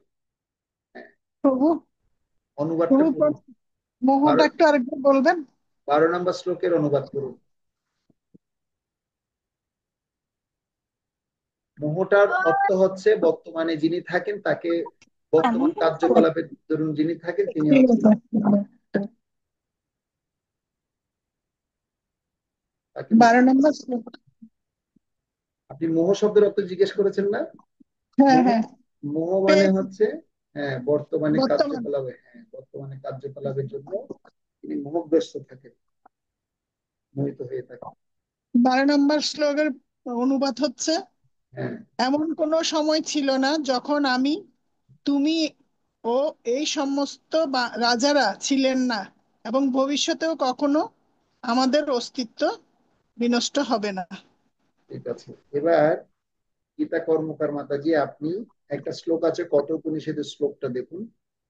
হ্যাঁ, প্রভু, অনুবাদটা প্রভু করুন। মোহটা বারো, একটু আরেকবার বলবেন? 12 নম্বর শ্লোকের অনুবাদ করুন। মোহটার অর্থ হচ্ছে বর্তমানে যিনি থাকেন তাকে বর্তমান কার্যকলাপে ধরুন যিনি থাকেন তিনি হচ্ছেন তাকে 12 নম্বর শ্লোক। আপনি মোহ শব্দের অর্থ জিজ্ঞেস করেছেন না? হ্যাঁ মোহ হ্যাঁ মোহ মানে পেয়েছি। হচ্ছে বর্তমানে বর্তমান কার্যকলাপে, বর্তমানে কার্যকলাপের জন্য তিনি মোহগ্রস্ত থাকেন, মোহিত হয়ে থাকেন। 12 নম্বর শ্লোকের অনুবাদ হচ্ছে, হ্যাঁ, এমন কোনো সময় ছিল না যখন আমি, তুমি ও এই সমস্ত রাজারা ছিলেন না, এবং ভবিষ্যতেও কখনো আমাদের অস্তিত্ব বিনষ্ট হবে না। ঠিক আছে। এবার গীতা কর্মকার মাতাজি আপনি একটা শ্লোক আছে কঠোপনিষদের শ্লোকটা দেখুন।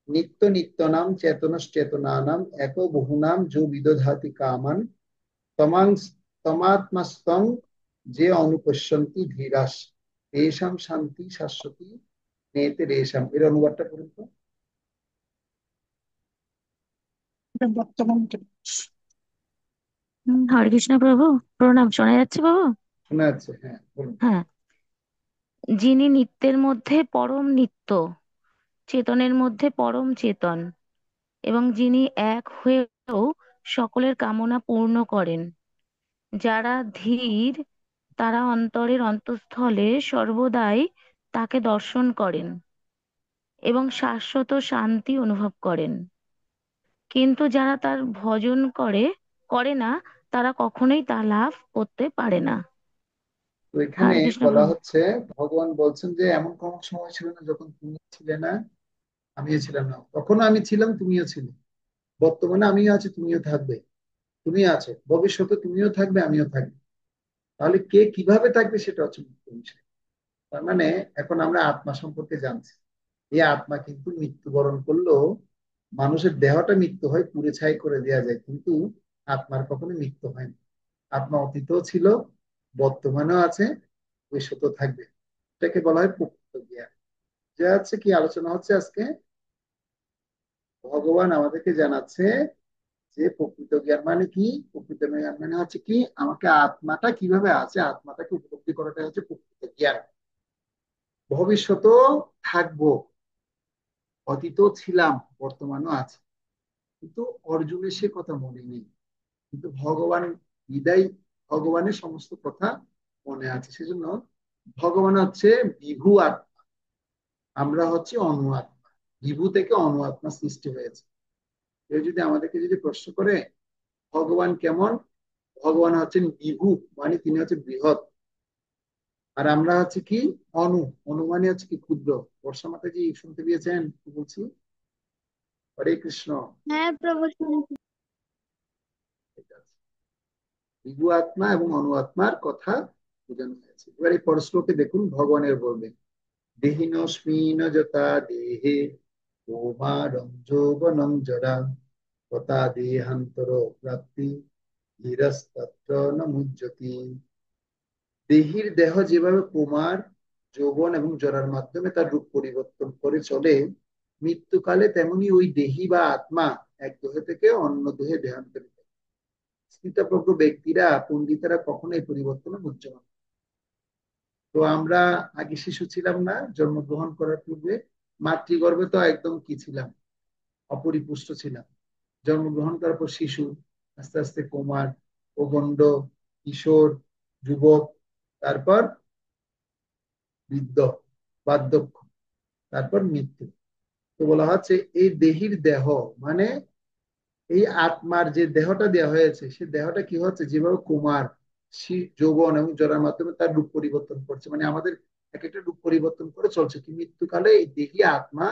নিত্য নিত্যনাম চেতনশ্চেতনানাম এক বহুনাম যো বিদধাতি কামান তমাং তমাত্মাস্তং যে অনুপশ্যন্তি ধীরাস তেষাং শান্তি শাশ্বতী নেতে রেশাম। এর অনুবাদটা করুন তো। এটা বর্তমান। হরে কৃষ্ণ প্রভু, প্রণাম। শোনা যাচ্ছে বাবু? শোনা যাচ্ছে, হ্যাঁ বলুন। হ্যাঁ। যিনি নিত্যের মধ্যে পরম নিত্য, চেতনের মধ্যে পরম চেতন, এবং যিনি এক হয়েও সকলের কামনা পূর্ণ করেন, যারা ধীর তারা অন্তরের অন্তঃস্থলে সর্বদাই তাকে দর্শন করেন এবং শাশ্বত শান্তি অনুভব করেন। কিন্তু যারা তার ভজন করে না, তারা কখনোই তা লাভ করতে পারে না। তো এখানে হরে কৃষ্ণ বলা প্রভু। হচ্ছে, ভগবান বলছেন যে এমন কোন সময় ছিল না যখন তুমি ছিলে না, আমিও ছিলাম না। তখনও আমি ছিলাম, তুমিও ছিলে। বর্তমানে আমিও আছি, তুমিও থাকবে। তুমি আছো, ভবিষ্যতে তুমিও থাকবে, আমিও থাকবে। তাহলে কে কিভাবে থাকবে সেটা হচ্ছে মুখ্য বিষয়। তার মানে এখন আমরা আত্মা সম্পর্কে জানছি। এই আত্মা কিন্তু মৃত্যুবরণ করলেও মানুষের দেহটা মৃত্যু হয়, পুড়ে ছাই করে দেওয়া যায়, কিন্তু আত্মার কখনো মৃত্যু হয় না। আত্মা অতীতও ছিল, বর্তমানেও আছে, ভবিষ্যতেও থাকবে। এটাকে বলা হয় প্রকৃত জ্ঞান। যা হচ্ছে কি আলোচনা হচ্ছে আজকে, ভগবান আমাদেরকে জানাচ্ছে যে প্রকৃত জ্ঞান মানে কি। প্রকৃত জ্ঞান মানে হচ্ছে কি, আমাকে আত্মাটা কিভাবে আছে, আত্মাটাকে উপলব্ধি করাটা হচ্ছে প্রকৃত জ্ঞান। ভবিষ্যতেও থাকবো, অতীতও ছিলাম, বর্তমানও আছে, কিন্তু অর্জুনের সে কথা মনে নেই। কিন্তু ভগবান বিদায়, ভগবানের সমস্ত কথা মনে আছে। সেজন্য ভগবান হচ্ছে বিভু আত্মা, আমরা হচ্ছে অনু আত্মা। বিভু থেকে অনু আত্মা সৃষ্টি হয়েছে। কেউ যদি আমাদেরকে যদি প্রশ্ন করে ভগবান কেমন, ভগবান হচ্ছেন বিভু, মানে তিনি হচ্ছে বৃহৎ। আর আমরা হচ্ছে কি অনু, অনু মানে হচ্ছে কি ক্ষুদ্র। বর্ষা মাতাজি শুনতে পেয়েছেন কি বলছি? হরে কৃষ্ণ। হ্যাঁ প্রভু শুনেছি। ঠিক আছে। বিভু আত্মা এবং অনু আত্মার কথা বোঝানো হয়েছে। এবার এই পরশ্লোকে দেখুন, ভগবানের বলবেন দেহিনস্মিন যথা দেহে কৌমারং যৌবনং জরা তথা দেহান্তর প্রাপ্তি ধীরস্তত্র ন মুহ্যতি। দেহির দেহ যেভাবে কুমার, যৌবন এবং জরার মাধ্যমে তার রূপ পরিবর্তন করে চলে, মৃত্যুকালে তেমনি ওই দেহি বা আত্মা এক দেহ থেকে অন্য দেহে দেহান্তরিত। স্থিতপ্রজ্ঞ ব্যক্তিরা, পণ্ডিতেরা কখনোই পরিবর্তনে বুঝতে। তো আমরা আগে শিশু ছিলাম না, জন্মগ্রহণ করার পূর্বে মাতৃগর্ভে তো একদম কি ছিলাম, অপরিপুষ্ট ছিলাম। জন্মগ্রহণ করার পর শিশু, আস্তে আস্তে কুমার, প্রগণ্ড, কিশোর, যুবক, তারপর বৃদ্ধ, বার্ধক্য, তারপর মৃত্যু। তো বলা হচ্ছে এই দেহির দেহ মানে এই আত্মার যে দেহটা দেওয়া হয়েছে, সে দেহটা কি হচ্ছে, যেভাবে কুমার, যৌবন এবং জরার মাধ্যমে তার রূপ পরিবর্তন করছে, মানে আমাদের এক একটা রূপ পরিবর্তন করে চলছে। কি মৃত্যুকালে এই দেহি আত্মা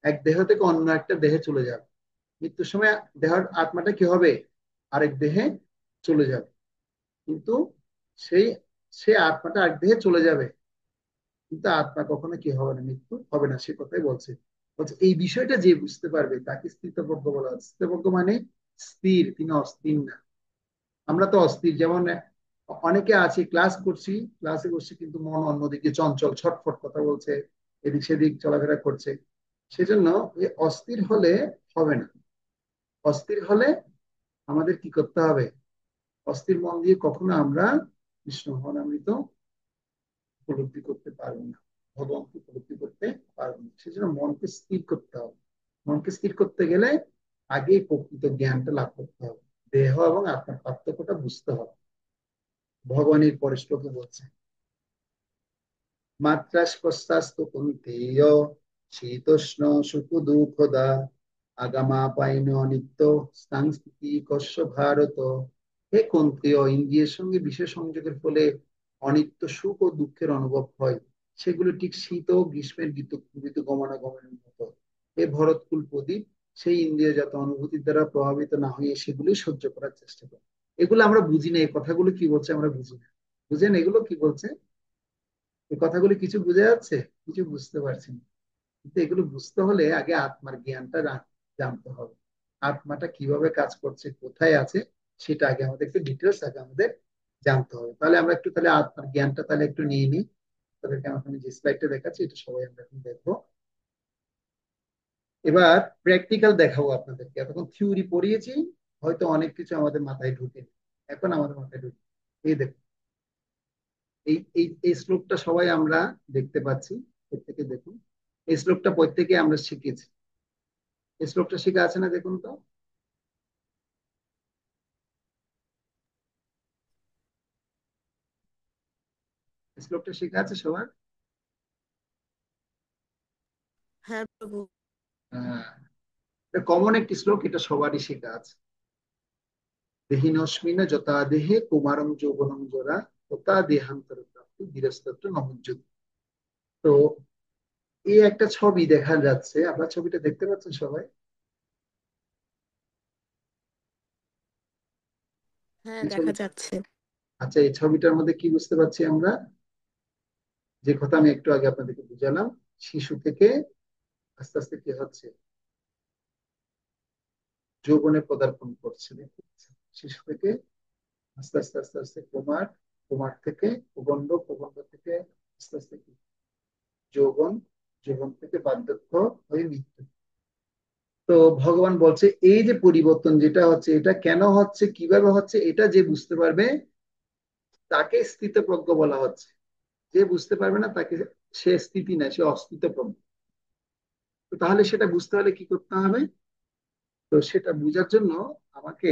এক দেহ থেকে অন্য একটা দেহে চলে যাবে। মৃত্যুর সময় দেহ আত্মাটা কি হবে, আরেক দেহে চলে যাবে। কিন্তু সেই সে আত্মাটা আরেক দেহে চলে যাবে, কিন্তু আত্মা কখনো কি হবে না, মৃত্যু হবে না। সে কথাই বলছে। বলছে এই বিষয়টা যে বুঝতে পারবে তাকে স্থিতপ্রজ্ঞ বলা হচ্ছে। স্থিতপ্রজ্ঞ মানে স্থির, তিনি অস্থির না। আমরা তো অস্থির। যেমন অনেকে আছে, ক্লাসে বসছি কিন্তু মন অন্যদিকে চঞ্চল, ছটফট কথা বলছে, এদিক সেদিক চলাফেরা করছে। সেজন্য এই অস্থির হলে হবে না। অস্থির হলে আমাদের কি করতে হবে, অস্থির মন দিয়ে কখনো আমরা কৃষ্ণ মহানামৃত উপলব্ধি করতে পারবো না। ভগবানকে উপলব্ধি করতে পারবো না। সেজন্য মনকে স্থির করতে হবে। মনকে স্থির করতে গেলে আগে প্রকৃত জ্ঞানটা লাভ করতে হবে, দেহ এবং আত্মার পার্থক্যটা বুঝতে হবে। ভগবানের পরে শ্লোকে বলছে, মাত্রাস্পর্শাস্তু কৌন্তেয় শীতোষ্ণ সুখ দুঃখদা আগামাপাইন নিত্য সংস্থিতি কস্য ভারত। হে কৌন্তেয়, ইন্দ্রিয়ের সঙ্গে বিশেষ সংযোগের ফলে অনিত্য সুখ ও দুঃখের অনুভব হয়, সেগুলো ঠিক শীত ও গ্রীষ্মের ঋতু গমনাগমনের মতো। হে ভরতকুল প্রদীপ, সেই ইন্দ্রিয় যত অনুভূতির দ্বারা প্রভাবিত না হয়ে সেগুলি সহ্য করার চেষ্টা করে। এগুলো আমরা বুঝি না, এই কথাগুলো কি বলছে আমরা বুঝি না। বুঝেন এগুলো কি বলছে? এই কথাগুলি কিছু বোঝা যাচ্ছে? কিছু বুঝতে পারছি না। কিন্তু এগুলো বুঝতে হলে আগে আত্মার জ্ঞানটা জানতে হবে। আত্মাটা কিভাবে কাজ করছে, কোথায় আছে, সেটা আগে আমাদের একটু ডিটেলস আগে আমাদের জানতে হবে। তাহলে আমরা একটু তাহলে আত্মার জ্ঞানটা তাহলে একটু নিয়ে নিই। তাদেরকে আমি যে স্লাইডটা দেখাচ্ছি এটা সবাই আমরা এখন দেখবো। এবার প্র্যাকটিক্যাল দেখাবো আপনাদেরকে। এতক্ষণ থিওরি পড়িয়েছি, হয়তো অনেক কিছু আমাদের মাথায় ঢুকেনি, এখন আমাদের মাথায় ঢুকে। এই দেখুন, এই শ্লোকটা সবাই আমরা দেখতে পাচ্ছি। প্রত্যেকে দেখুন, এই শ্লোকটা প্রত্যেকে আমরা শিখেছি। এই শ্লোকটা শেখা আছে না? দেখুন তো, এই শ্লোকটা শেখা আছে সবার? হ্যাঁ প্রভু। হ্যাঁ, এটা কমন একটি শ্লোক, এটা সবারই শেখা আছে। দেহিনস্মিন যথা দেহে কুমারম যৌবনম জরা তথা দেহান্তর প্রাপ্তি ধীরস্তত্ব নমজ্জতি। তো এই একটা ছবি দেখা যাচ্ছে, আপনার ছবিটা দেখতে পাচ্ছেন সবাই? হ্যাঁ এই দেখা ছবি, যাচ্ছে। আচ্ছা, এই ছবিটার মধ্যে কি বুঝতে পারছি আমরা? যে কথা আমি একটু আগে আপনাদেরকে বুঝালাম, শিশু থেকে আস্তে আস্তে কি হচ্ছে, যৌবনে পদার্পণ করছে। দেখতে পাচ্ছেন? শিশু থেকে আস্তে আস্তে আস্তে আস্তে কুমার, কুমার থেকে প্রবন্ধ, প্রবন্ধ থেকে আস্তে আস্তে কি যৌবন, যৌবন থেকে বার্ধক্য হয়ে মৃত্যু। তো ভগবান বলছে এই যে পরিবর্তন যেটা হচ্ছে, এটা কেন হচ্ছে, কিভাবে হচ্ছে, এটা যে বুঝতে পারবে তাকে স্থিতপ্রজ্ঞ বলা হচ্ছে। যে বুঝতে পারবে না তাকে, সে স্থিতি না, সে অস্থিতপ্রজ্ঞ। তো তাহলে সেটা বুঝতে হলে কি করতে হবে? তো সেটা বোঝার জন্য আমাকে